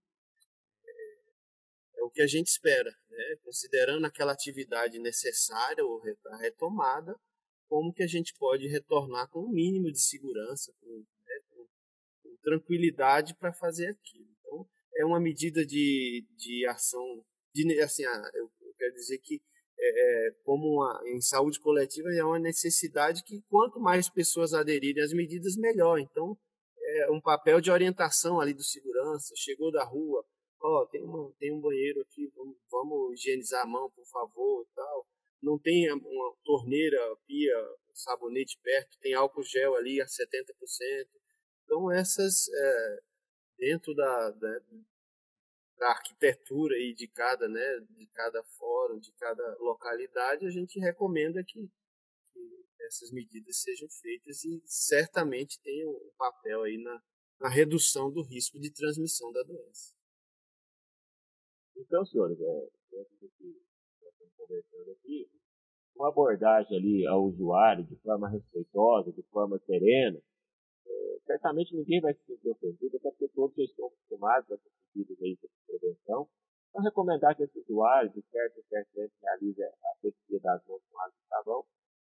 É o que a gente espera, né? Considerando aquela atividade necessária ou a retomada, como que a gente pode retornar com o mínimo de segurança, com tranquilidade para fazer aquilo. Então, é uma medida de ação, assim, eu quero dizer que em saúde coletiva é uma necessidade que quanto mais pessoas aderirem às medidas, melhor. Então, é um papel de orientação ali do segurança, chegou da rua, tem um banheiro aqui, vamos higienizar a mão, por favor, tal. Não tem uma torneira, pia, sabonete perto, tem álcool gel ali a 70%. Então, dentro da arquitetura aí de cada fórum, de cada localidade, a gente recomenda que essas medidas sejam feitas e certamente tenham um papel aí na redução do risco de transmissão da doença. Então, senhores, dentro do que nós estamos conversando aqui, uma abordagem ali ao usuário de forma respeitosa, de forma serena, certamente ninguém vai se sentir ofendido, até porque todos já estão acostumados a essas medidas aí de prevenção. Então, recomendar que esse usuário, de certo em certo tempo, realize a asepsia das mãos com água e sabão,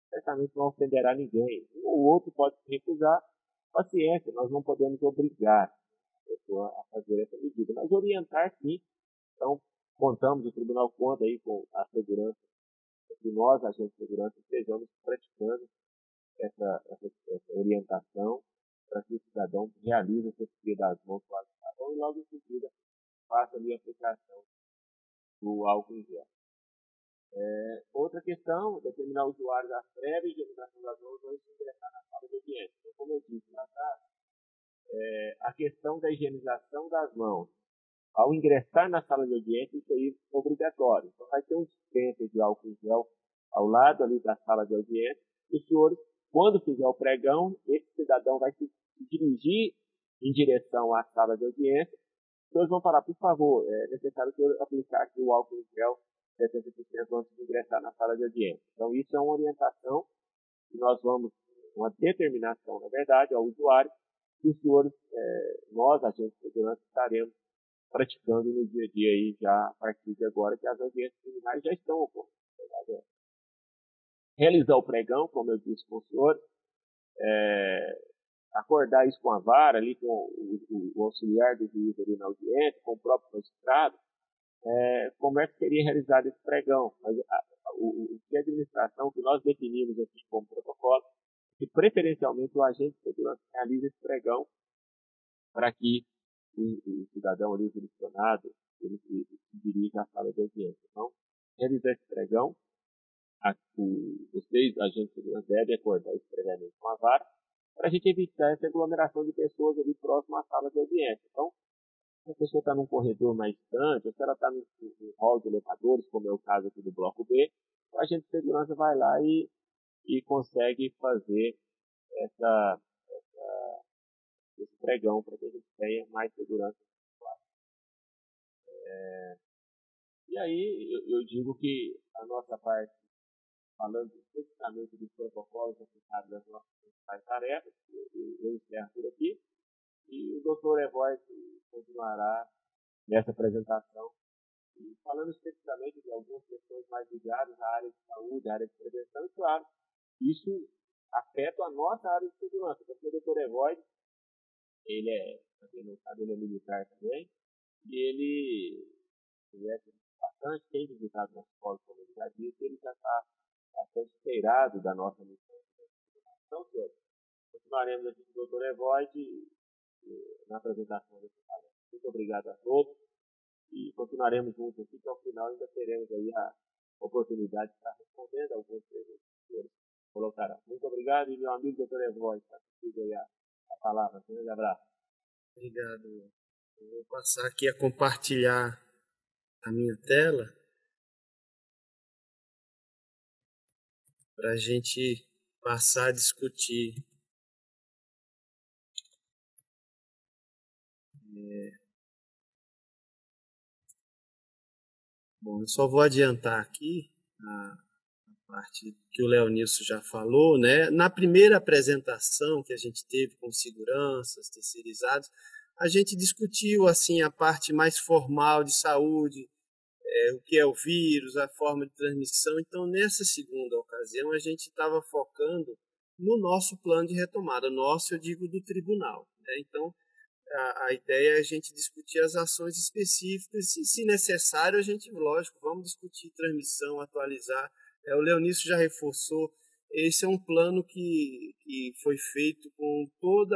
certamente não ofenderá ninguém. Um ou outro pode se recusar. Paciência, nós não podemos obrigar a pessoa a fazer essa medida, mas orientar sim. Então, o tribunal conta aí com a segurança, que nós, agentes de segurança, estejamos praticando essa orientação para que o cidadão realize a asepsia das mãos com água e sabão e logo em seguida faça ali a aplicação do álcool em gel. Outra questão, determinar o usuário da prévia higienização das mãos antes de ingressar na sala de audiência. Então, como eu disse lá atrás, a questão da higienização das mãos, ao ingressar na sala de audiência, isso aí é obrigatório. Então, vai ter um dispenser de álcool em gel ao lado ali da sala de audiência. E os senhores, quando fizer o pregão, esse cidadão vai se dirigir em direção à sala de audiência. Os senhores vão falar: por favor, é necessário que eu aplicar aqui o álcool em gel 70% antes de ingressar na sala de audiência. Então, isso é uma orientação que nós vamos, uma determinação, na verdade, ao usuário, que os senhores, nós, agentes de segurança, estaremos praticando no dia a dia aí, já a partir de agora, que as audiências criminais já estão ocorrendo. Realizar o pregão, como eu disse com o senhor, acordar acordar isso com a vara, ali com o auxiliar do juiz ali na audiência, com o próprio magistrado, como é que seria realizado esse pregão. Mas o que a administração, que nós definimos aqui como protocolo, que preferencialmente o agente de segurança realiza esse pregão para que o cidadão ali, o jurisdicionado, ele se dirija à sala de audiência. Então, realizar esse pregão, os 6 agentes de segurança devem acordar isso previamente com a vara, para a gente evitar essa aglomeração de pessoas ali próximo à sala de audiência. Então, se a pessoa está num corredor mais distante, ou se ela está num hall de elevadores, como é o caso aqui do bloco B, o agente de segurança vai lá e consegue fazer esse pregão para que a gente tenha mais segurança. E aí eu digo que a nossa parte, falando especificamente dos protocolos aplicados das nossas principais tarefas, eu encerro por aqui, e o doutor Evoy continuará nessa apresentação, e falando especificamente de algumas questões mais ligadas à área de saúde, à área de prevenção, e claro, isso afeta a nossa área de segurança, porque o doutor Evoy, para quem não sabe, ele é militar também, e ele é bastante, tem visitado nossa escola, como ele já disse, ele já está bastante inteirado da nossa missão. Então, senhores, continuaremos aqui com o Dr. Evoy na apresentação desse trabalho. Muito obrigado a todos e continuaremos juntos aqui, que ao final ainda teremos aí a oportunidade de estar respondendo algumas perguntas que os senhores colocarão. Muito obrigado e meu amigo Dr. Evoy, está contigo aí a palavra. Um grande abraço. Obrigado. Eu vou passar aqui a compartilhar a minha tela para a gente passar a discutir Bom, eu só vou adiantar aqui a parte que o Leonilson já falou, né? Na primeira apresentação que a gente teve com seguranças terceirizados, a gente discutiu assim a parte mais formal de saúde, o que é o vírus, a forma de transmissão. Então, nessa segunda ocasião, a gente estava focando no nosso plano de retomada. Nosso, eu digo, do tribunal, né? Então, a ideia é a gente discutir as ações específicas e, se necessário, a gente, lógico, vamos discutir transmissão, atualizar. O Leonício já reforçou, esse é um plano que foi feito com todo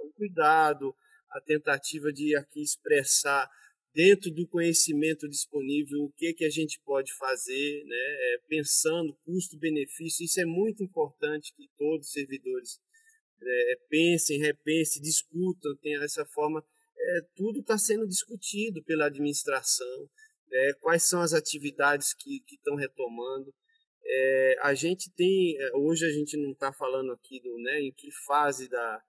o cuidado, a tentativa de aqui expressar dentro do conhecimento disponível o que a gente pode fazer, né? Pensando custo-benefício, isso é muito importante que todos os servidores pensem, repensem, discutam, tenham essa forma. Tudo está sendo discutido pela administração, quais são as atividades que estão retomando. A gente tem, hoje a gente não está falando aqui em que fase da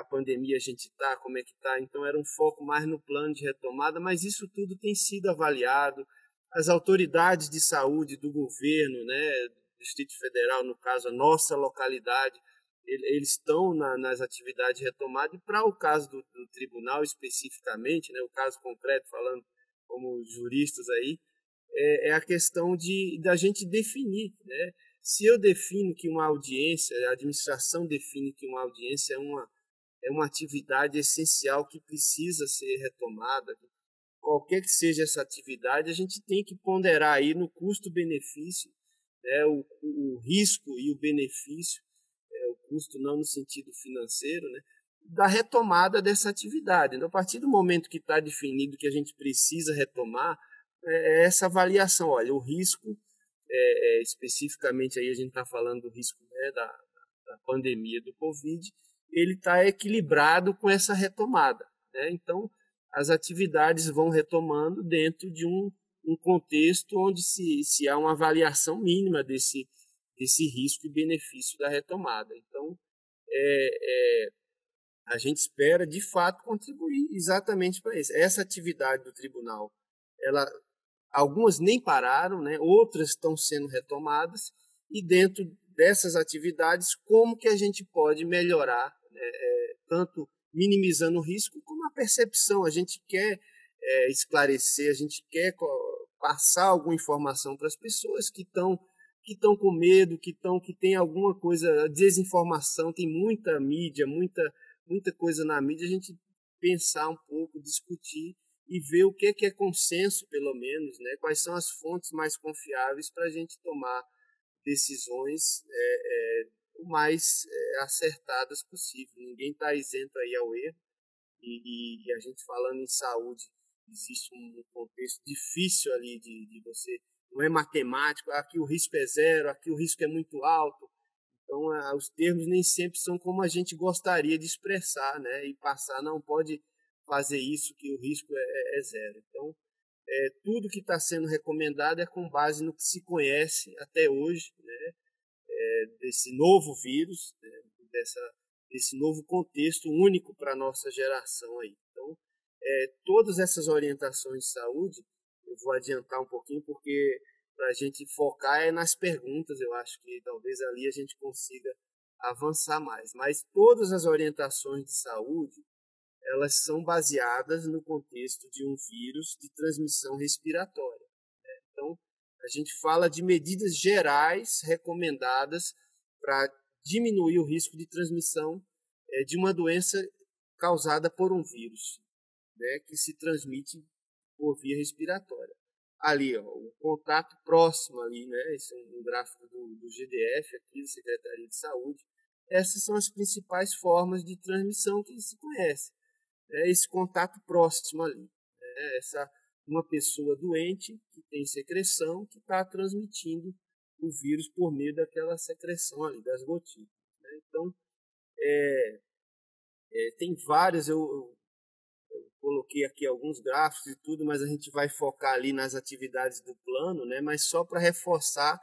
pandemia a gente está, como é que está, então era um foco mais no plano de retomada, mas isso tudo tem sido avaliado. As autoridades de saúde do governo, né, do Distrito Federal, no caso, a nossa localidade, eles estão nas atividades retomadas, e para o caso do tribunal especificamente, né, o caso concreto, falando como juristas aí, é a questão da gente definir, né? Se eu defino que uma audiência, a administração define que uma audiência é uma atividade essencial que precisa ser retomada, qualquer que seja essa atividade, a gente tem que ponderar aí no custo-benefício, né, o risco e o benefício, o custo não no sentido financeiro, né, da retomada dessa atividade. Então, a partir do momento que está definido que a gente precisa retomar, essa avaliação, olha, o risco, especificamente aí a gente está falando do risco, né, da pandemia do Covid, ele está equilibrado com essa retomada, né? Então, as atividades vão retomando dentro de um contexto onde se há uma avaliação mínima desse risco e benefício da retomada. Então, a gente espera, de fato, contribuir exatamente para isso. Essa atividade do tribunal, algumas nem pararam, né? Outras estão sendo retomadas, e dentro dessas atividades, como que a gente pode melhorar, né? Tanto minimizando o risco, como a percepção. A gente quer esclarecer, a gente quer passar alguma informação para as pessoas que estão com medo, que têm alguma coisa, desinformação, tem muita mídia, muita coisa na mídia, a gente pensar um pouco, discutir e ver o que é consenso, pelo menos, né? Quais são as fontes mais confiáveis para a gente tomar decisões o mais acertadas possível. Ninguém está isento aí ao erro e a gente falando em saúde, existe um contexto difícil ali de você, não é matemático, aqui o risco é zero, aqui o risco é muito alto. Então, os termos nem sempre são como a gente gostaria de expressar, né? E passar, não pode fazer isso, que o risco é zero. Então, tudo que está sendo recomendado é com base no que se conhece até hoje, né? Desse novo vírus, né? Desse novo contexto único para a nossa geração aí. Então, todas essas orientações de saúde, eu vou adiantar um pouquinho, porque para a gente focar nas perguntas, eu acho que talvez ali a gente consiga avançar mais. Mas todas as orientações de saúde, elas são baseadas no contexto de um vírus de transmissão respiratória. Né? Então, a gente fala de medidas gerais recomendadas para diminuir o risco de transmissão de uma doença causada por um vírus, né, que se transmite por via respiratória. Ali, ó, o contato próximo ali, né, esse é um gráfico do GDF, aqui, da Secretaria de Saúde. Essas são as principais formas de transmissão que se conhece. Esse contato próximo ali. Uma pessoa doente que tem secreção que está transmitindo o vírus por meio daquela secreção ali, das gotículas. Né? Então, tem várias, eu coloquei aqui alguns gráficos e tudo, mas a gente vai focar ali nas atividades do plano, né? Mas só para reforçar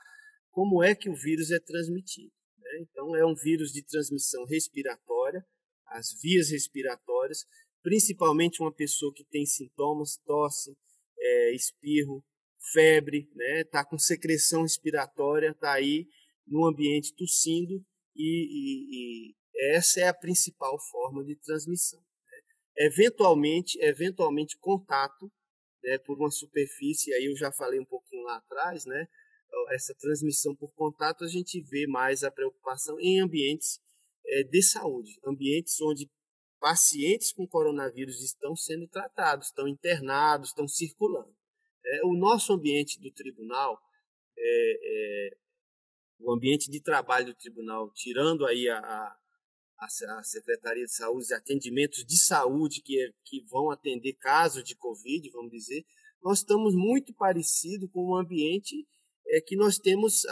como é que o vírus é transmitido. Né? Então, é um vírus de transmissão respiratória, as vias respiratórias, principalmente uma pessoa que tem sintomas, tosse, espirro, febre, né? Tá com secreção respiratória, tá aí no ambiente tossindo e essa é a principal forma de transmissão. Eventualmente contato, né, por uma superfície, aí eu já falei um pouquinho lá atrás, né? Essa transmissão por contato, a gente vê mais a preocupação em ambientes de saúde, ambientes onde pacientes com coronavírus estão sendo tratados, estão internados, estão circulando. O nosso ambiente do tribunal, o ambiente de trabalho do tribunal, tirando aí a Secretaria de Saúde, atendimentos de saúde que vão atender casos de Covid, vamos dizer, nós estamos muito parecido com o ambiente que nós temos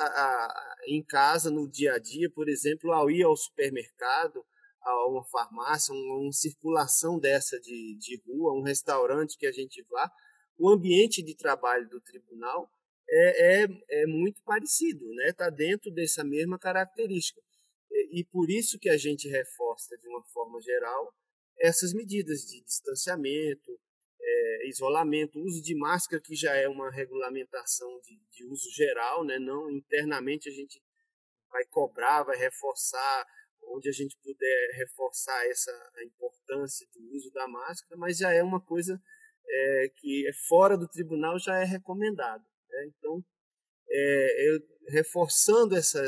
em casa, no dia a dia, por exemplo, ao ir ao supermercado, a uma farmácia, uma circulação dessa de rua, um restaurante que a gente vá, o ambiente de trabalho do tribunal é muito parecido, né? Está dentro dessa mesma característica. E por isso que a gente reforça, de uma forma geral, essas medidas de distanciamento, isolamento, uso de máscara, que já é uma regulamentação de uso geral, né? Não internamente a gente vai cobrar, vai reforçar, onde a gente puder reforçar a importância do uso da máscara, mas já é uma coisa que fora do tribunal já é recomendado. Né? Então, reforçando essa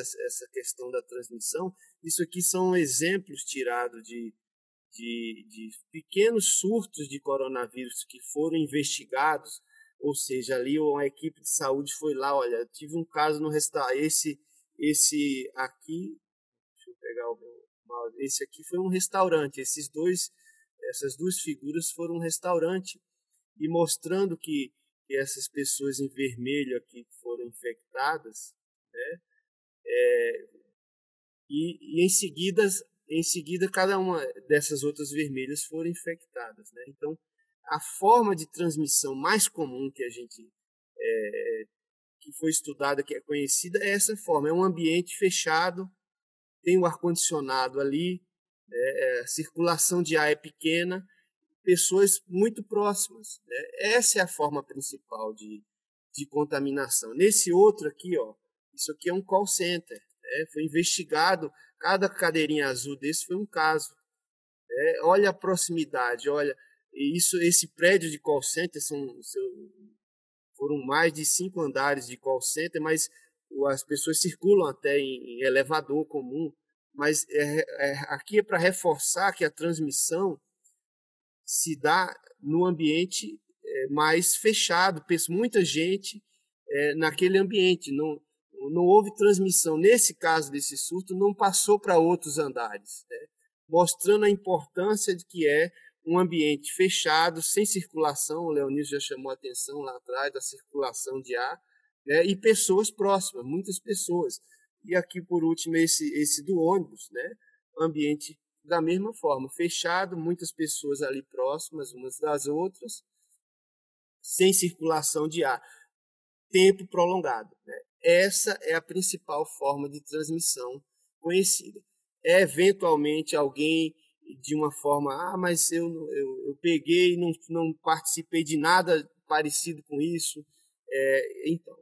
questão da transmissão, isso aqui são exemplos tirados de pequenos surtos de coronavírus que foram investigados, ou seja, ali a equipe de saúde foi lá, olha, tive um caso no restaurante, esse aqui, deixa eu pegar esse aqui foi um restaurante, essas duas figuras foram um restaurante, e mostrando que essas pessoas em vermelho aqui que foram infectadas, né, e em seguida cada uma dessas outras vermelhas foram infectadas, né? Então, a forma de transmissão mais comum que a gente que foi estudada, que é conhecida, é essa forma. É um ambiente fechado, tem o ar-condicionado ali, a circulação de ar é pequena, pessoas muito próximas. Né? Essa é a forma principal de contaminação. Nesse outro aqui, ó, isso aqui é um call center. Foi investigado, cada cadeirinha azul desse foi um caso. Olha a proximidade, olha, esse prédio de call center foram mais de 5 andares de call center, mas as pessoas circulam até em elevador comum, mas aqui é para reforçar que a transmissão se dá no ambiente mais fechado, muita gente naquele ambiente, não houve transmissão. Nesse caso desse surto, não passou para outros andares, né? Mostrando a importância de que é um ambiente fechado, sem circulação. O Leonísio já chamou a atenção lá atrás da circulação de ar, né? E pessoas próximas, muitas pessoas. E aqui, por último, esse do ônibus, né? Ambiente da mesma forma, fechado, muitas pessoas ali próximas umas das outras, sem circulação de ar, tempo prolongado, né? Essa é a principal forma de transmissão conhecida. Eventualmente, alguém de uma forma, mas eu peguei, não participei de nada parecido com isso. Então,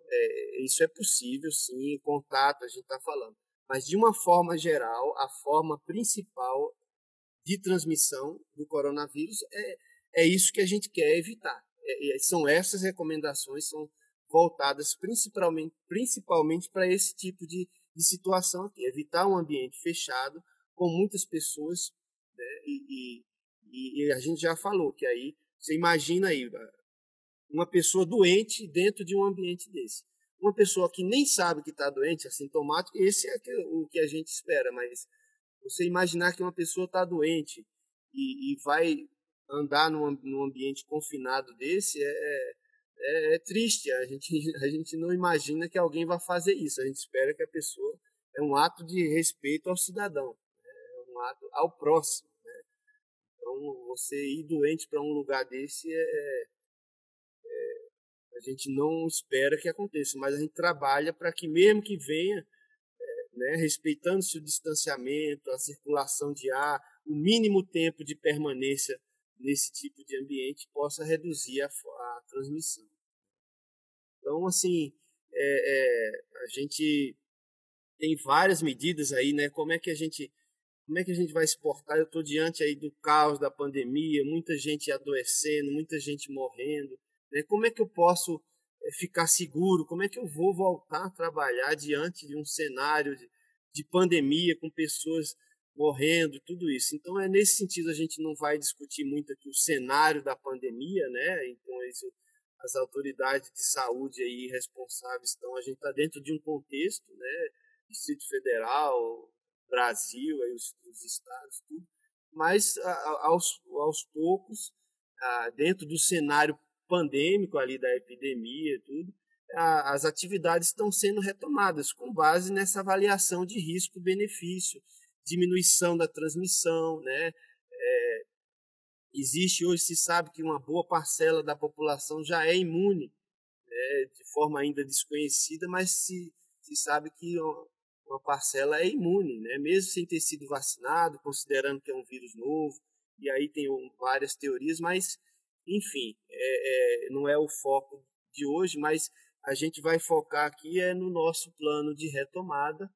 isso é possível, sim, contato, a gente está falando. Mas, de uma forma geral, a forma principal de transmissão do coronavírus é isso que a gente quer evitar. São essas recomendações, são voltadas principalmente para esse tipo de situação aqui, evitar um ambiente fechado com muitas pessoas, né? E a gente já falou que aí, você imagina aí, uma pessoa doente dentro de um ambiente desse. Uma pessoa que nem sabe que está doente, assintomático, esse é o que a gente espera, mas você imaginar que uma pessoa está doente e vai andar num ambiente confinado desse é triste. A gente não imagina que alguém vai fazer isso. A gente espera que a pessoa é um ato de respeito ao cidadão, é um ato ao próximo. Né? Então, você ir doente para um lugar desse a gente não espera que aconteça, mas a gente trabalha para que mesmo que venha, né, respeitando-se o distanciamento, a circulação de ar, o mínimo tempo de permanência nesse tipo de ambiente possa reduzir a transmissão. Então, assim, a gente tem várias medidas aí, né? Como é que a gente vai exportar? Eu estou diante aí do caos da pandemia, muita gente adoecendo, muita gente morrendo, né? Como é que eu posso ficar seguro? Como é que eu vou voltar a trabalhar diante de um cenário de pandemia com pessoas morrendo, tudo isso? Então, nesse sentido, a gente não vai discutir muito aqui o cenário da pandemia, né? Então, isso, as autoridades de saúde aí responsáveis estão, a gente está dentro de um contexto, né? Distrito Federal, Brasil, aí os estados, tudo, mas aos poucos, dentro do cenário pandêmico ali da epidemia, tudo, as atividades estão sendo retomadas com base nessa avaliação de risco-benefício, diminuição da transmissão, né? Existe hoje, se sabe que uma boa parcela da população já é imune, né, de forma ainda desconhecida, mas se sabe que uma parcela é imune, né, mesmo sem ter sido vacinado, considerando que é um vírus novo, e aí tem várias teorias, mas, enfim, não é o foco de hoje, mas a gente vai focar aqui no nosso plano de retomada.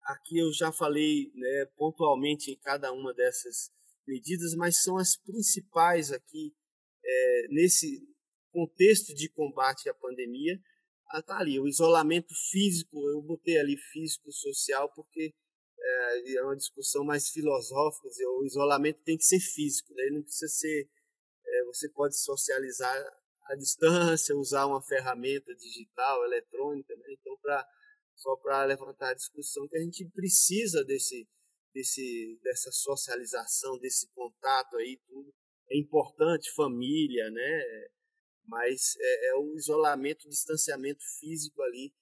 Aqui eu já falei, né, pontualmente em cada uma dessas medidas, mas são as principais aqui nesse contexto de combate à pandemia. Tá ali, o isolamento físico, eu botei ali físico-social porque é uma discussão mais filosófica, o isolamento tem que ser físico, né? Ele não precisa ser, você pode socializar à distância, usar uma ferramenta digital, eletrônica, né? Então, só para levantar a discussão que a gente precisa dessa socialização, desse contato aí, tudo. É importante, família, né? Mas o isolamento, o distanciamento físico ali,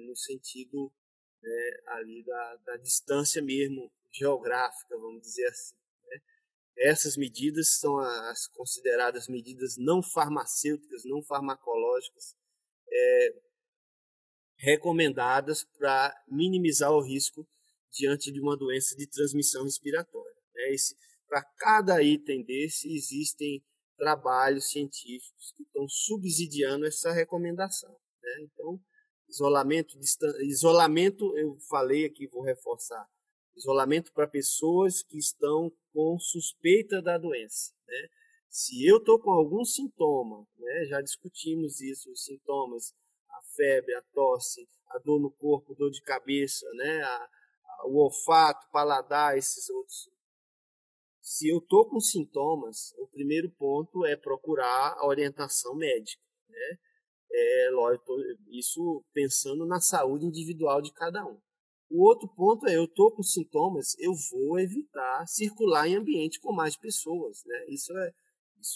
no sentido, né, ali da distância mesmo, geográfica, vamos dizer assim. Né? Essas medidas são as consideradas medidas não farmacêuticas, não farmacológicas, recomendadas para minimizar o risco diante de uma doença de transmissão respiratória. Né? Para cada item desse, existem trabalhos científicos que estão subsidiando essa recomendação. Né? Então, isolamento, eu falei aqui, vou reforçar, isolamento para pessoas que estão com suspeita da doença. Né? Se eu estou com algum sintoma, né, já discutimos isso, os sintomas, a febre, a tosse, a dor no corpo, dor de cabeça, né? O olfato, paladar, esses outros. Se eu estou com sintomas, o primeiro ponto é procurar a orientação médica, né? Lógico, isso pensando na saúde individual de cada um. O outro ponto é, eu estou com sintomas, eu vou evitar circular em ambiente com mais pessoas, né? Isso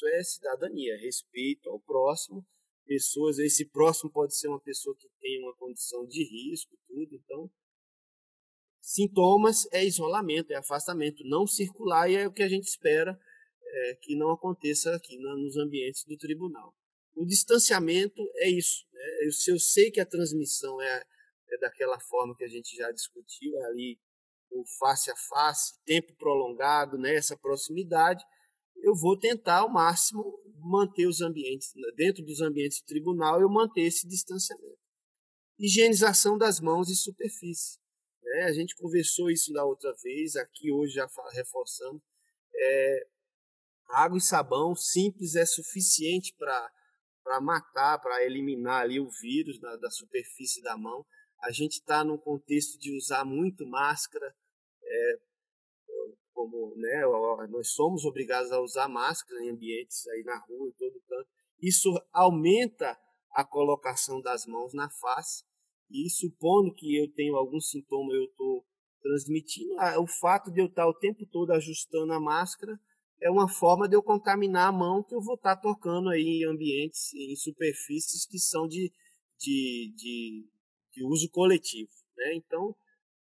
é cidadania, respeito ao próximo, pessoas, esse próximo pode ser uma pessoa que tem uma condição de risco, tudo, então sintomas é isolamento, é afastamento, não circular, e é o que a gente espera que não aconteça aqui nos ambientes do tribunal. O distanciamento é isso, né? Se eu sei que a transmissão é daquela forma que a gente já discutiu, é ali o face a face, tempo prolongado, né, essa proximidade, eu vou tentar ao máximo manter os ambientes, dentro dos ambientes do tribunal, eu manter esse distanciamento. Higienização das mãos e superfície. Né? A gente conversou isso da outra vez, aqui hoje já reforçamos. Água e sabão simples é suficiente para matar, para eliminar ali o vírus da superfície da mão. A gente está num contexto de usar muito máscara, como, né, nós somos obrigados a usar máscara em ambientes aí na rua, em todo canto. Isso aumenta a colocação das mãos na face e, supondo que eu tenho algum sintoma, eu estou transmitindo, o fato de eu estar o tempo todo ajustando a máscara é uma forma de eu contaminar a mão que eu vou estar tocando aí em ambientes, em superfícies que são de uso coletivo, né? Então,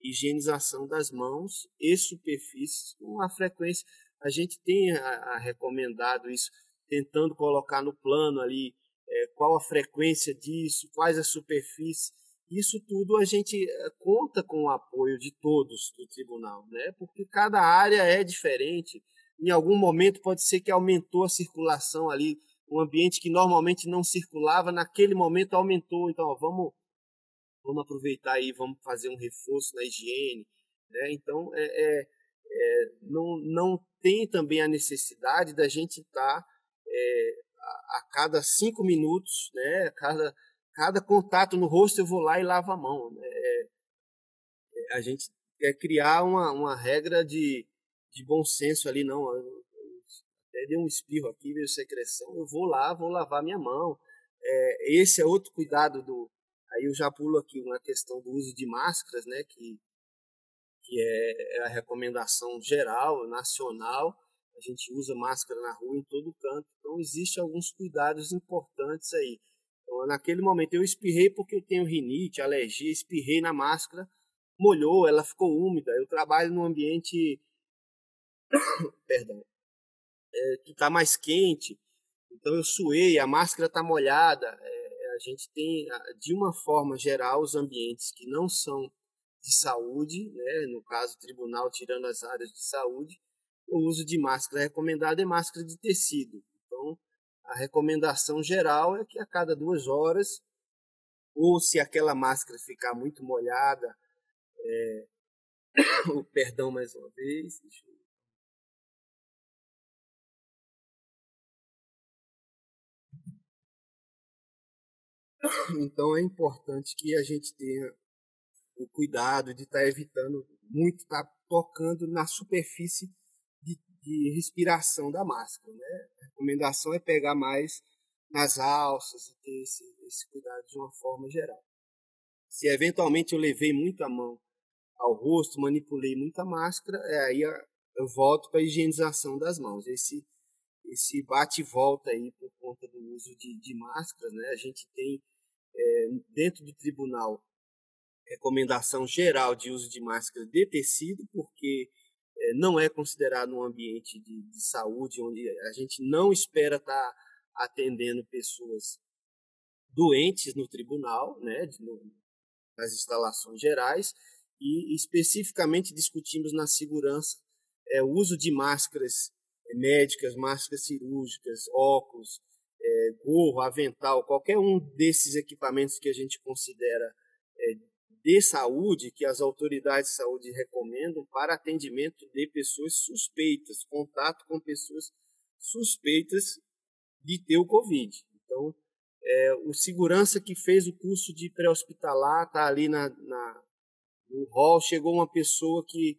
higienização das mãos e superfícies com uma frequência. A gente tem recomendado isso, tentando colocar no plano ali qual a frequência disso, quais as superfícies. Isso tudo a gente conta com o apoio de todos do tribunal, né? Porque cada área é diferente. Em algum momento pode ser que aumentou a circulação ali, um ambiente que normalmente não circulava, naquele momento aumentou. Então, ó, vamos aproveitar aí, vamos fazer um reforço na higiene, né? Então, não tem também a necessidade da gente estar a cada 5 minutos, né? Cada contato no rosto eu vou lá e lavo a mão, né? A gente quer criar uma regra de bom senso ali, não. Eu até dei um espirro aqui, veio secreção, eu vou lá, vou lavar minha mão. Esse é outro cuidado Aí eu já pulo aqui uma questão do uso de máscaras, né, que é a recomendação geral, nacional. A gente usa máscara na rua em todo canto. Então, existem alguns cuidados importantes aí. Então, naquele momento, eu espirrei porque eu tenho rinite, alergia, espirrei na máscara, molhou, ela ficou úmida. Eu trabalho num ambiente, perdão, que está mais quente, então eu suei, a máscara está molhada. A gente tem, de uma forma geral, os ambientes que não são de saúde, né, no caso tribunal, tirando as áreas de saúde, o uso de máscara recomendado é máscara de tecido. Então, a recomendação geral é que a cada 2 horas, ou se aquela máscara ficar muito molhada, perdão mais uma vez, então é importante que a gente tenha o cuidado de estar evitando muito estar tocando na superfície de respiração da máscara, né? A recomendação é pegar mais nas alças e ter esse cuidado de uma forma geral. Se eventualmente eu levei muito a mão ao rosto, manipulei muita máscara, aí eu volto para a higienização das mãos. Esse bate e volta aí por conta do uso de máscaras, né? A gente tem dentro do tribunal recomendação geral de uso de máscara de tecido, porque não é considerado um ambiente de saúde, onde a gente não espera estar atendendo pessoas doentes no tribunal, né, nas instalações gerais, e especificamente discutimos na segurança o uso de máscaras médicas, máscaras cirúrgicas, óculos, gorro, avental, qualquer um desses equipamentos que a gente considera de saúde, que as autoridades de saúde recomendam para atendimento de pessoas suspeitas, contato com pessoas suspeitas de ter o Covid. Então, O segurança que fez o curso de pré-hospitalar está ali no hall, chegou uma pessoa que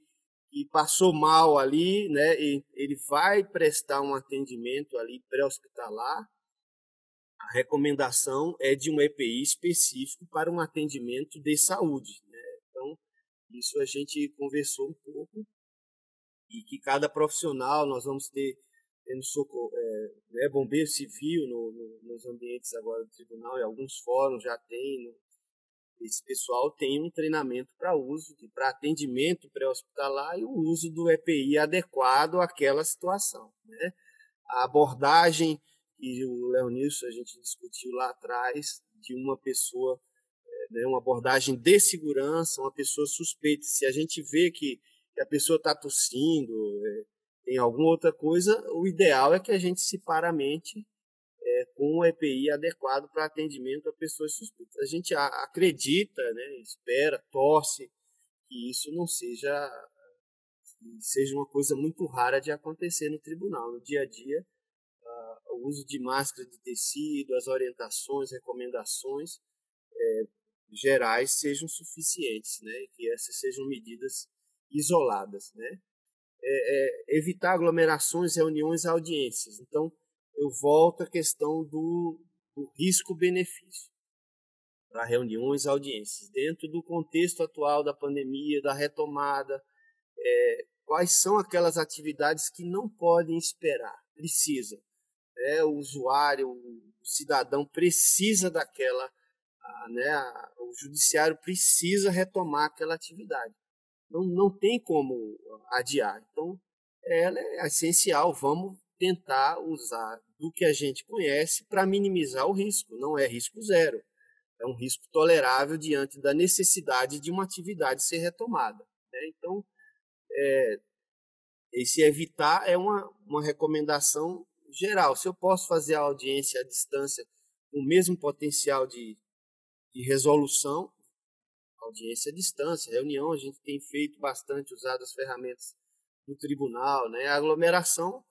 passou mal ali, né? E ele vai prestar um atendimento ali pré-hospitalar. A recomendação é de um EPI específico para um atendimento de saúde, né? Então, isso a gente conversou um pouco e que cada profissional nós vamos ter no socorro, né, bombeiro civil nos ambientes agora do tribunal, e alguns fóruns já tem. Esse pessoal tem um treinamento para uso, para atendimento pré-hospitalar e o uso do EPI adequado àquela situação, né? A abordagem que o Leonilson a gente discutiu lá atrás de uma pessoa, né, uma abordagem de segurança, uma pessoa suspeita. Se a gente vê que a pessoa está tossindo, tem alguma outra coisa, o ideal é que a gente se paramente com um EPI adequado para atendimento a pessoas suspeitas. A gente acredita, né, espera, torce que isso não seja uma coisa muito rara de acontecer no tribunal. No dia a dia, o uso de máscara de tecido, as orientações, recomendações gerais sejam suficientes, né, que essas sejam medidas isoladas, né. Evitar aglomerações, reuniões, audiências. Então, eu volto à questão do risco-benefício para reuniões, audiências. Dentro do contexto atual da pandemia, da retomada, quais são aquelas atividades que não podem esperar? Precisa. O usuário, o cidadão precisa daquela, né, o judiciário precisa retomar aquela atividade. Não tem como adiar. Então, ela é essencial. Vamos tentar usar do que a gente conhece para minimizar o risco. Não é risco zero. É um risco tolerável diante da necessidade de uma atividade ser retomada, né? Então, esse evitar é uma recomendação geral. Se eu posso fazer a audiência à distância com o mesmo potencial de resolução, audiência à distância, reunião, a gente tem feito bastante, usado as ferramentas do tribunal, né? A aglomeração,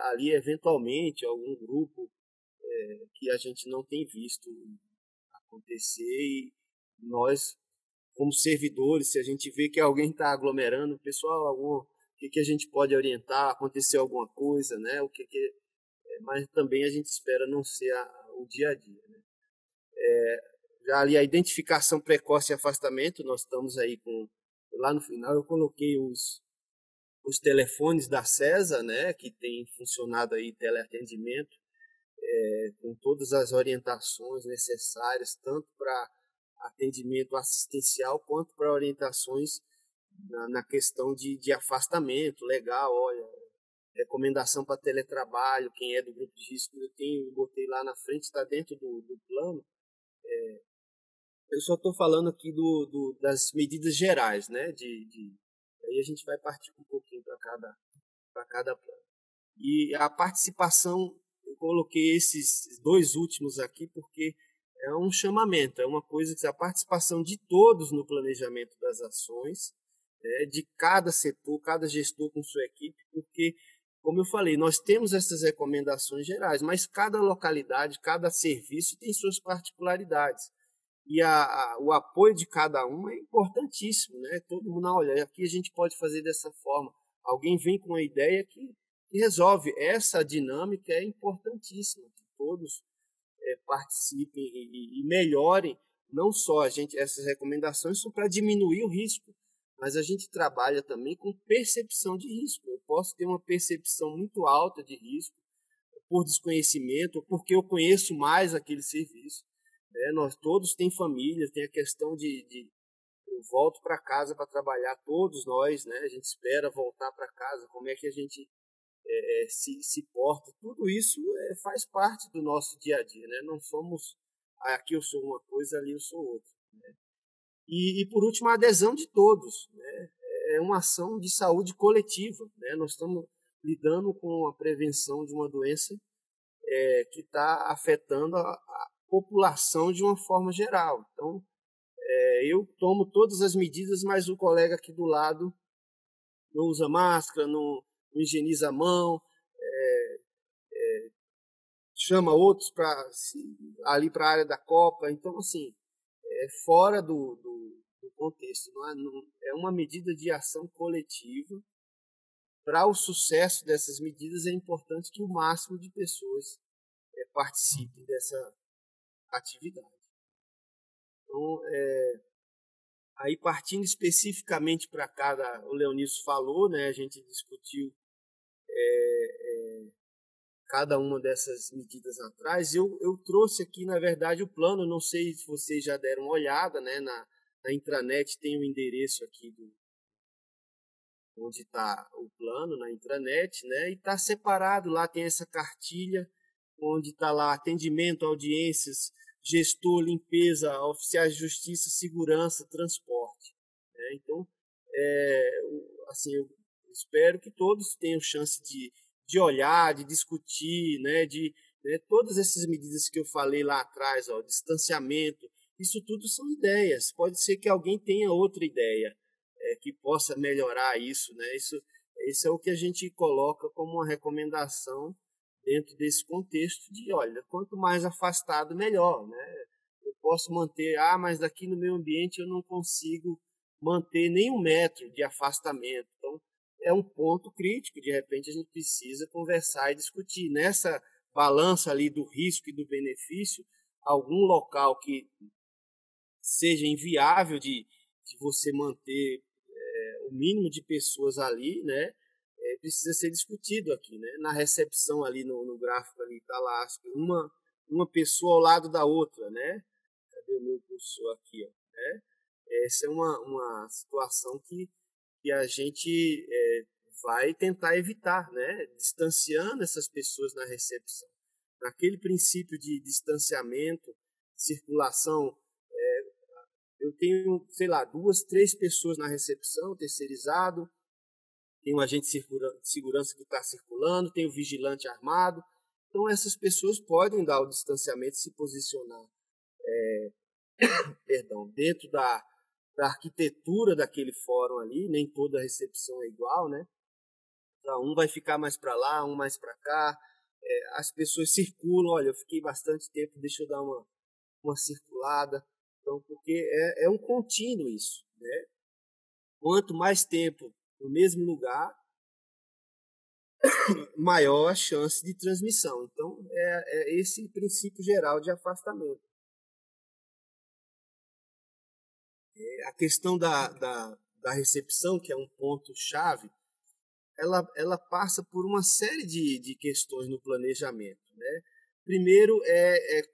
ali eventualmente, algum grupo que a gente não tem visto acontecer, e nós, como servidores, se a gente vê que alguém está aglomerando, pessoal, o que a gente pode orientar, aconteceu alguma coisa, né? Mas também a gente espera não ser o dia a dia, né? Já ali a identificação precoce e afastamento, nós estamos aí lá no final eu coloquei os telefones da CESA, né, que tem funcionado aí teleatendimento, com todas as orientações necessárias, tanto para atendimento assistencial quanto para orientações na questão de afastamento legal. Olha, recomendação para teletrabalho, quem é do grupo de risco, eu botei lá na frente, está dentro do plano. Eu só estou falando aqui das medidas gerais, né? Aí a gente vai partir um pouquinho para cada plano. E a participação, eu coloquei esses dois últimos aqui porque é um chamamento, é uma coisa que a participação de todos no planejamento das ações, né, de cada setor, cada gestor com sua equipe, porque, como eu falei, nós temos essas recomendações gerais, mas cada localidade, cada serviço tem suas particularidades. E o apoio de cada um é importantíssimo, né? Todo mundo, olha, aqui a gente pode fazer dessa forma. Alguém vem com uma ideia que resolve. Essa dinâmica é importantíssima, que todos participem e melhorem. Não só essas recomendações são para diminuir o risco, mas a gente trabalha também com percepção de risco. Eu posso ter uma percepção muito alta de risco por desconhecimento, porque eu conheço mais aquele serviço. Nós todos temos famílias, tem a questão eu volto para casa para trabalhar, todos nós, né? A gente espera voltar para casa, como é que a gente se porta, tudo isso faz parte do nosso dia a dia, né? Não somos, aqui eu sou uma coisa, ali eu sou outra, né? E por último, a adesão de todos, né? É uma ação de saúde coletiva, né? Nós estamos lidando com a prevenção de uma doença que está afetando a população de uma forma geral. Então, eu tomo todas as medidas, mas o colega aqui do lado não usa máscara, não higieniza a mão, chama outros para ali para a área da Copa. Então, assim, é fora do contexto. É uma medida de ação coletiva. Para o sucesso dessas medidas, é importante que o máximo de pessoas participem dessa atividade. Então, aí partindo especificamente para cada, o Leonísio falou, né, a gente discutiu cada uma dessas medidas atrás. Eu trouxe aqui, na verdade, o plano, não sei se vocês já deram uma olhada, né, na intranet tem o endereço aqui onde está o plano, na intranet, né, e está separado, lá tem essa cartilha, onde está lá atendimento, audiências, gestor, limpeza, oficiais de justiça, segurança, transporte. Né? Então, assim, eu espero que todos tenham chance de olhar, de discutir, né? Todas essas medidas que eu falei lá atrás, ó, distanciamento, isso tudo são ideias. Pode ser que alguém tenha outra ideia que possa melhorar isso, né? Isso é o que a gente coloca como uma recomendação dentro desse contexto de, olha, quanto mais afastado, melhor, né? Eu posso manter, mas daqui no meu ambiente eu não consigo manter nem 1 metro de afastamento. Então, é um ponto crítico, de repente a gente precisa conversar e discutir. Nessa balança ali do risco e do benefício, algum local que seja inviável de você manter o mínimo de pessoas ali, né? Precisa ser discutido aqui, né? Na recepção ali no gráfico ali está lá, acho que uma pessoa ao lado da outra, né? Cadê o meu cursor aqui, ó, né? Essa é uma situação que a gente vai tentar evitar, né? Distanciando essas pessoas na recepção. Naquele princípio de distanciamento, circulação, eu tenho, sei lá, 2, 3 pessoas na recepção, terceirizado, tem um agente de segurança que está circulando, tem o vigilante armado. Então, essas pessoas podem dar o distanciamento, se posicionar dentro da arquitetura daquele fórum ali. Nem toda recepção é igual, né? Então, um vai ficar mais para lá, um mais para cá. As pessoas circulam, olha, eu fiquei bastante tempo, deixa eu dar uma circulada. Então, porque é um contínuo isso, né? Quanto mais tempo no mesmo lugar, maior a chance de transmissão. Então, é esse princípio geral de afastamento. A questão da recepção, que é um ponto-chave, ela passa por uma série de questões no planejamento. Né? Primeiro,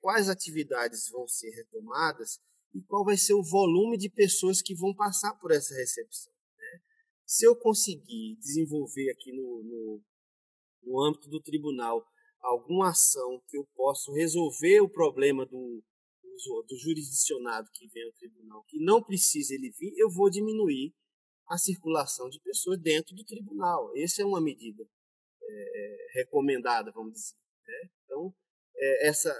quais atividades vão ser retomadas e qual vai ser o volume de pessoas que vão passar por essa recepção. Né? Se eu conseguir desenvolver aqui no âmbito do tribunal alguma ação que eu possa resolver o problema do jurisdicionado que vem ao tribunal, que não precisa ele vir, eu vou diminuir a circulação de pessoas dentro do tribunal. Essa é uma medida recomendada, vamos dizer. Né? Então,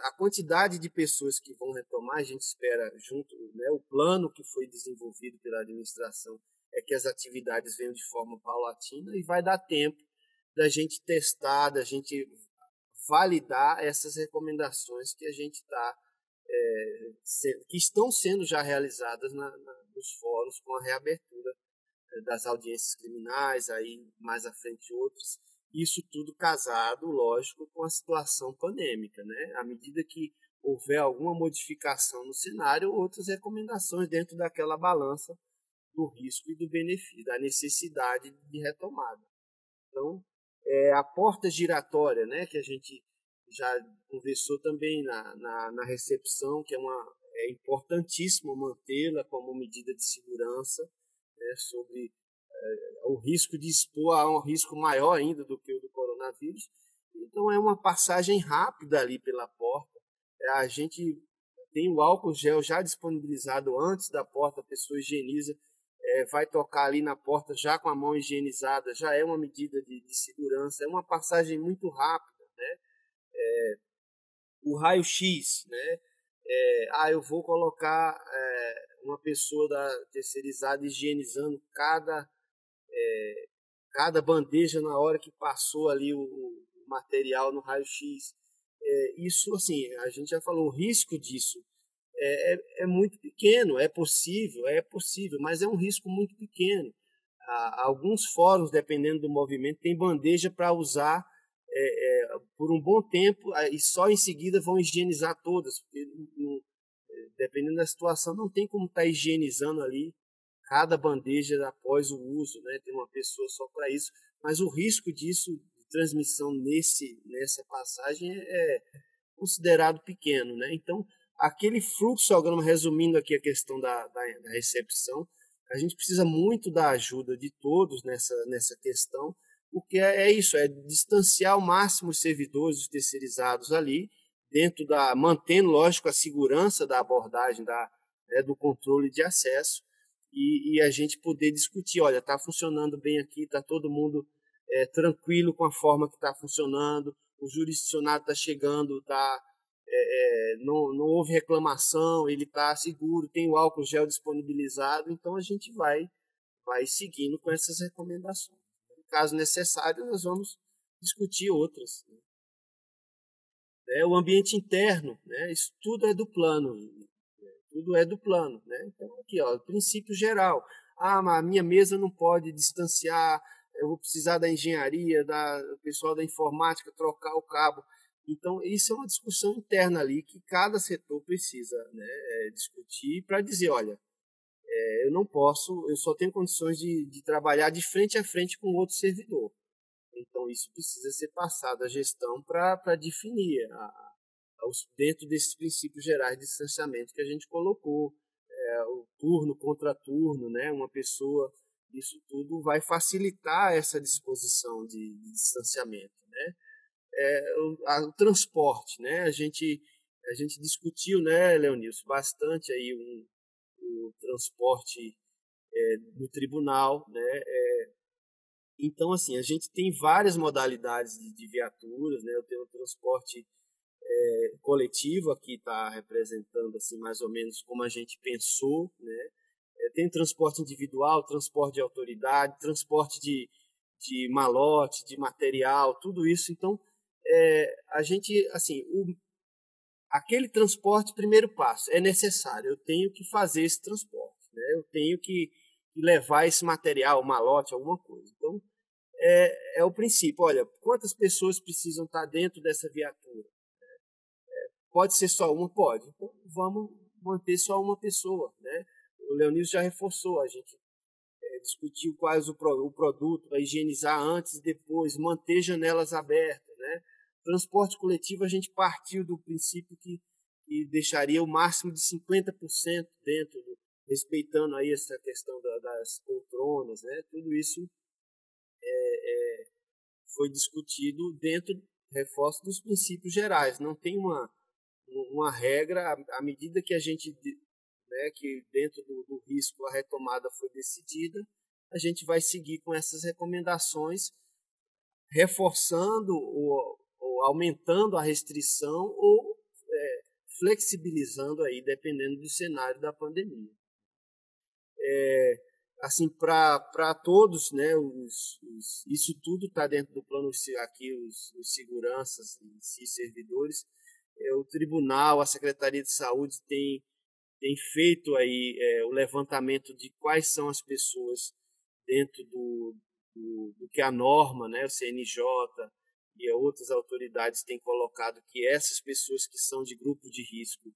a quantidade de pessoas que vão retomar, a gente espera junto, né, o plano que foi desenvolvido pela administração é que as atividades venham de forma paulatina e vai dar tempo da gente testar, da gente validar essas recomendações que a gente está que estão sendo já realizadas nos fóruns com a reabertura das audiências criminais, aí mais à frente outros. Isso tudo casado, lógico, com a situação pandêmica, né? À medida que houver alguma modificação no cenário, outras recomendações dentro daquela balança do risco e do benefício, da necessidade de retomada. Então, a porta giratória, né, que a gente já conversou também na recepção, que é importantíssimo mantê-la como medida de segurança, né, sobre o risco de expor a um risco maior ainda do que o do coronavírus. Então, é uma passagem rápida ali pela porta. A gente tem o álcool gel já disponibilizado antes da porta, a pessoa higieniza, vai tocar ali na porta já com a mão higienizada, já é uma medida de segurança, é uma passagem muito rápida, né? O raio-x, né? Eu vou colocar uma pessoa terceirizada higienizando cada bandeja na hora que passou ali o material no raio-x. isso, assim, a gente já falou, o risco disso é muito pequeno, é possível, mas é um risco muito pequeno. Alguns fóruns, dependendo do movimento, tem bandeja para usar por um bom tempo e só em seguida vão higienizar todas, porque dependendo da situação não tem como estar higienizando ali cada bandeja após o uso, né? Tem uma pessoa só para isso, mas o risco disso, de transmissão nessa passagem é considerado pequeno, né? Então, aquele fluxograma, resumindo aqui a questão da recepção, a gente precisa muito da ajuda de todos nessa questão, porque é isso, é distanciar ao máximo os servidores, os terceirizados ali, mantendo, lógico, a segurança da abordagem, do controle de acesso, e a gente poder discutir, olha, está funcionando bem aqui, está todo mundo tranquilo com a forma que está funcionando, o jurisdicionado está chegando, não houve reclamação, ele está seguro, tem o álcool gel disponibilizado, então a gente vai seguindo com essas recomendações. Caso necessário, nós vamos discutir outras. O ambiente interno, né? Isso tudo é do plano, né? Então, aqui, ó, princípio geral. A minha mesa não pode distanciar, eu vou precisar da engenharia, do pessoal da informática trocar o cabo. Então, isso é uma discussão interna ali que cada setor precisa, né, discutir para dizer, olha, eu não posso, eu só tenho condições de trabalhar de frente a frente com outro servidor. Então, isso precisa ser passado à gestão para definir dentro desses princípios gerais de distanciamento que a gente colocou, o turno contra turno, né, uma pessoa, isso tudo vai facilitar essa disposição de distanciamento, né? O transporte, né? A gente discutiu, né, Leonilson, bastante aí o transporte no tribunal, né? Então, assim, a gente tem várias modalidades de viaturas, né? Eu tenho o transporte coletivo aqui, está representando assim mais ou menos como a gente pensou, né? Tem transporte individual, transporte de autoridade, transporte de malote, de material, tudo isso. Então, a gente, assim, aquele transporte, primeiro passo, é necessário, eu tenho que fazer esse transporte, né? Eu tenho que levar esse material, malote, alguma coisa. Então, é o princípio, olha, quantas pessoas precisam estar dentro dessa viatura? Pode ser só uma? Pode. Então, vamos manter só uma pessoa, né? O Leonilson já reforçou, a gente discutiu quais o produto, para higienizar antes e depois, manter janelas abertas, né? Transporte coletivo, a gente partiu do princípio que deixaria o máximo de 50% dentro, respeitando aí essa questão das poltronas, né? Tudo isso foi discutido dentro, reforço, dos princípios gerais. Não tem uma regra, à medida que a gente, né, que dentro do risco a retomada foi decidida, a gente vai seguir com essas recomendações, reforçando ou aumentando a restrição ou flexibilizando aí, dependendo do cenário da pandemia. Assim, para todos, né, isso tudo está dentro do plano aqui, os seguranças e servidores, o tribunal, a Secretaria de Saúde tem feito aí o levantamento de quais são as pessoas dentro do que a norma, né, o CNJ e outras autoridades têm colocado que essas pessoas que são de grupo de risco,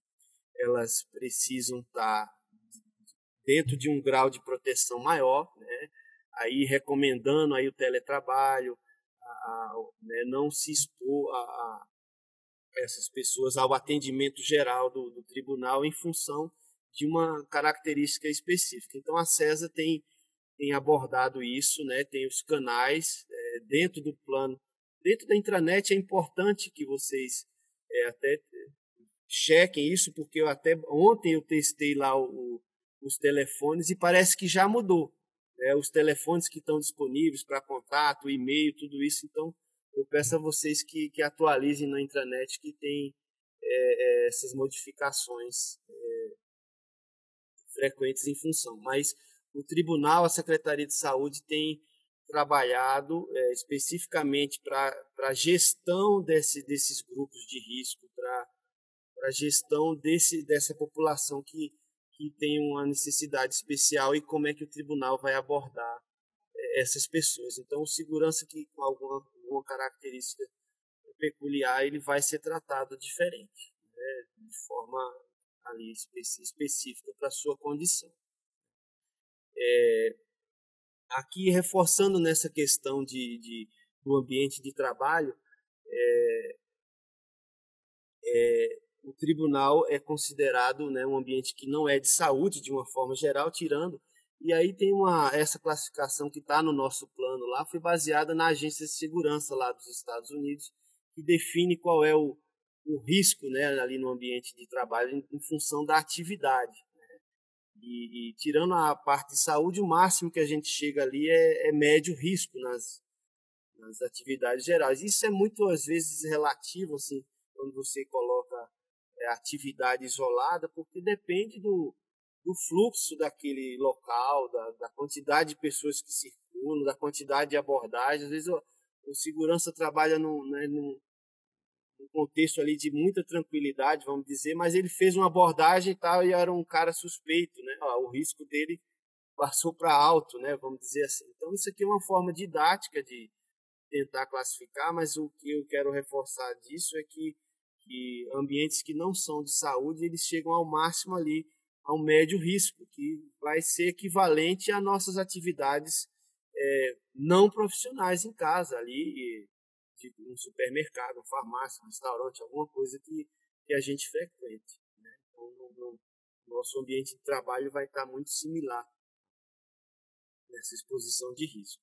elas precisam estar dentro de um grau de proteção maior, né, aí recomendando aí o teletrabalho, né, não se expor a essas pessoas ao atendimento geral do tribunal em função de uma característica específica. Então, a CESA tem abordado isso, né? Tem os canais dentro do plano. Dentro da intranet é importante que vocês até chequem isso, porque ontem eu testei lá os telefones e parece que já mudou. Os telefones que estão disponíveis para contato, e-mail, tudo isso. Então, eu peço a vocês que atualizem na intranet que tem essas modificações frequentes em função. Mas o tribunal, a Secretaria de Saúde tem trabalhado especificamente para a gestão desses grupos de risco, para a gestão dessa população que tem uma necessidade especial e como é que o tribunal vai abordar essas pessoas. Então, o segurança que com alguma característica peculiar, ele vai ser tratado diferente, né, de forma ali específica para a sua condição. Aqui, reforçando nessa questão do ambiente de trabalho, o tribunal é considerado, né, um ambiente que não é de saúde, de uma forma geral, tirando. E aí tem essa classificação que está no nosso plano lá, foi baseada na Agência de Segurança lá dos Estados Unidos, que define qual é o risco, né, ali no ambiente de trabalho em função da atividade. E tirando a parte de saúde, o máximo que a gente chega ali é médio risco nas atividades gerais. Isso é muito, às vezes, relativo, assim, quando você coloca atividade isolada, porque depende do fluxo daquele local, da quantidade de pessoas que circulam, da quantidade de abordagens. Às vezes o segurança trabalha num contexto ali de muita tranquilidade, vamos dizer, mas ele fez uma abordagem e tal e era um cara suspeito, né? O risco dele passou para alto, né? Vamos dizer assim. Então isso aqui é uma forma didática de tentar classificar, mas o que eu quero reforçar disso é que ambientes que não são de saúde, eles chegam ao máximo ali, ao médio risco, que vai ser equivalente a nossas atividades não profissionais em casa, ali, de um supermercado, uma farmácia, um restaurante, alguma coisa que a gente frequente, né? Então, no nosso ambiente de trabalho vai estar muito similar nessa exposição de risco.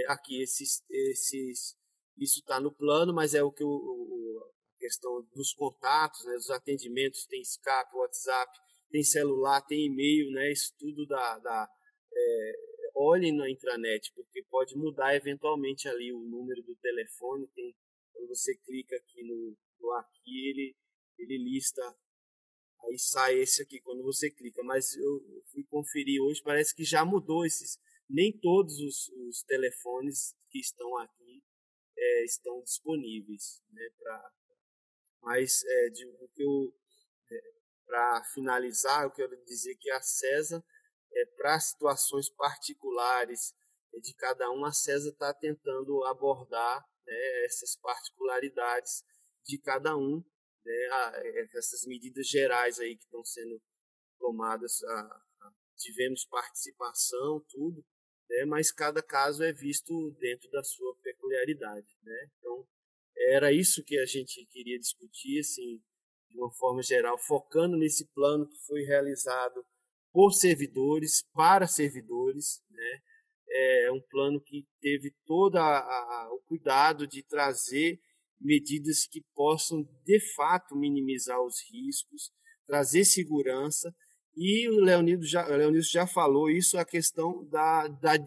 Aqui, isso está no plano, mas é o que a questão dos contatos, né, dos atendimentos, tem Skype, WhatsApp, tem celular, tem e-mail, né, isso tudo olhem na intranet, porque pode mudar eventualmente ali o número do telefone. Quando você clica aqui no aqui, ele lista, aí sai esse aqui quando você clica, mas eu fui conferir hoje, parece que já mudou nem todos os telefones que estão aqui estão disponíveis, né, mas para finalizar, eu quero dizer que a CESA, para situações particulares de cada um, a CESA está tentando abordar, né, essas particularidades de cada um, né, essas medidas gerais aí que estão sendo tomadas. Tivemos participação, tudo, né, mas cada caso é visto dentro da sua peculiaridade, né? Então, era isso que a gente queria discutir, assim, de uma forma geral, focando nesse plano que foi realizado por servidores, para servidores, né? É um plano que teve todo o cuidado de trazer medidas que possam, de fato, minimizar os riscos, trazer segurança. E o Leonilson já falou isso, a questão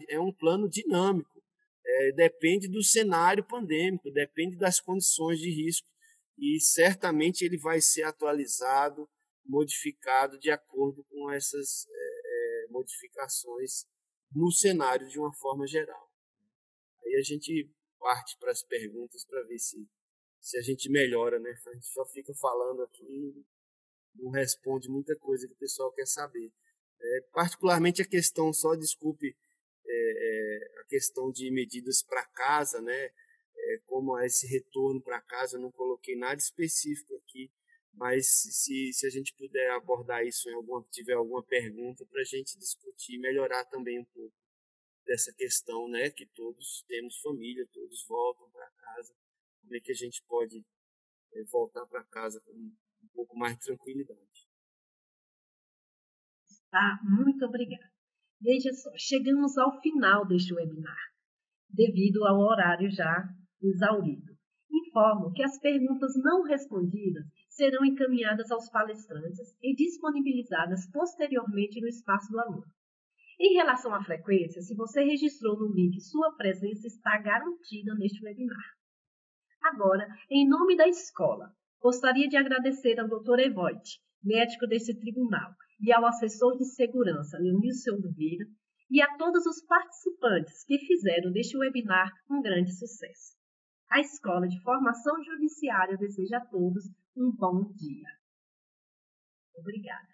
é um plano dinâmico. Depende do cenário pandêmico, depende das condições de risco, e certamente ele vai ser atualizado, modificado de acordo com essas modificações no cenário de uma forma geral. Aí a gente parte para as perguntas para ver se a gente melhora, né? A gente só fica falando aqui e não responde muita coisa que o pessoal quer saber. Particularmente a questão, só desculpe, a questão de medidas para casa, né? Como esse retorno para casa, eu não coloquei nada específico aqui, mas se a gente puder abordar isso tiver alguma pergunta para a gente discutir e melhorar também um pouco dessa questão, né? Que todos temos família, todos voltam para casa, como é que a gente pode voltar para casa com um pouco mais de tranquilidade. Tá, muito obrigada. Veja só, chegamos ao final deste webinar, devido ao horário já exaurido. Informo que as perguntas não respondidas serão encaminhadas aos palestrantes e disponibilizadas posteriormente no espaço do aluno. Em relação à frequência, se você registrou no link, sua presença está garantida neste webinar. Agora, em nome da escola, gostaria de agradecer ao Dr. Evoit, médico desse tribunal, e ao assessor de segurança, Leonilson Oliveira, e a todos os participantes que fizeram deste webinar um grande sucesso. A Escola de Formação Judiciária deseja a todos um bom dia. Obrigada.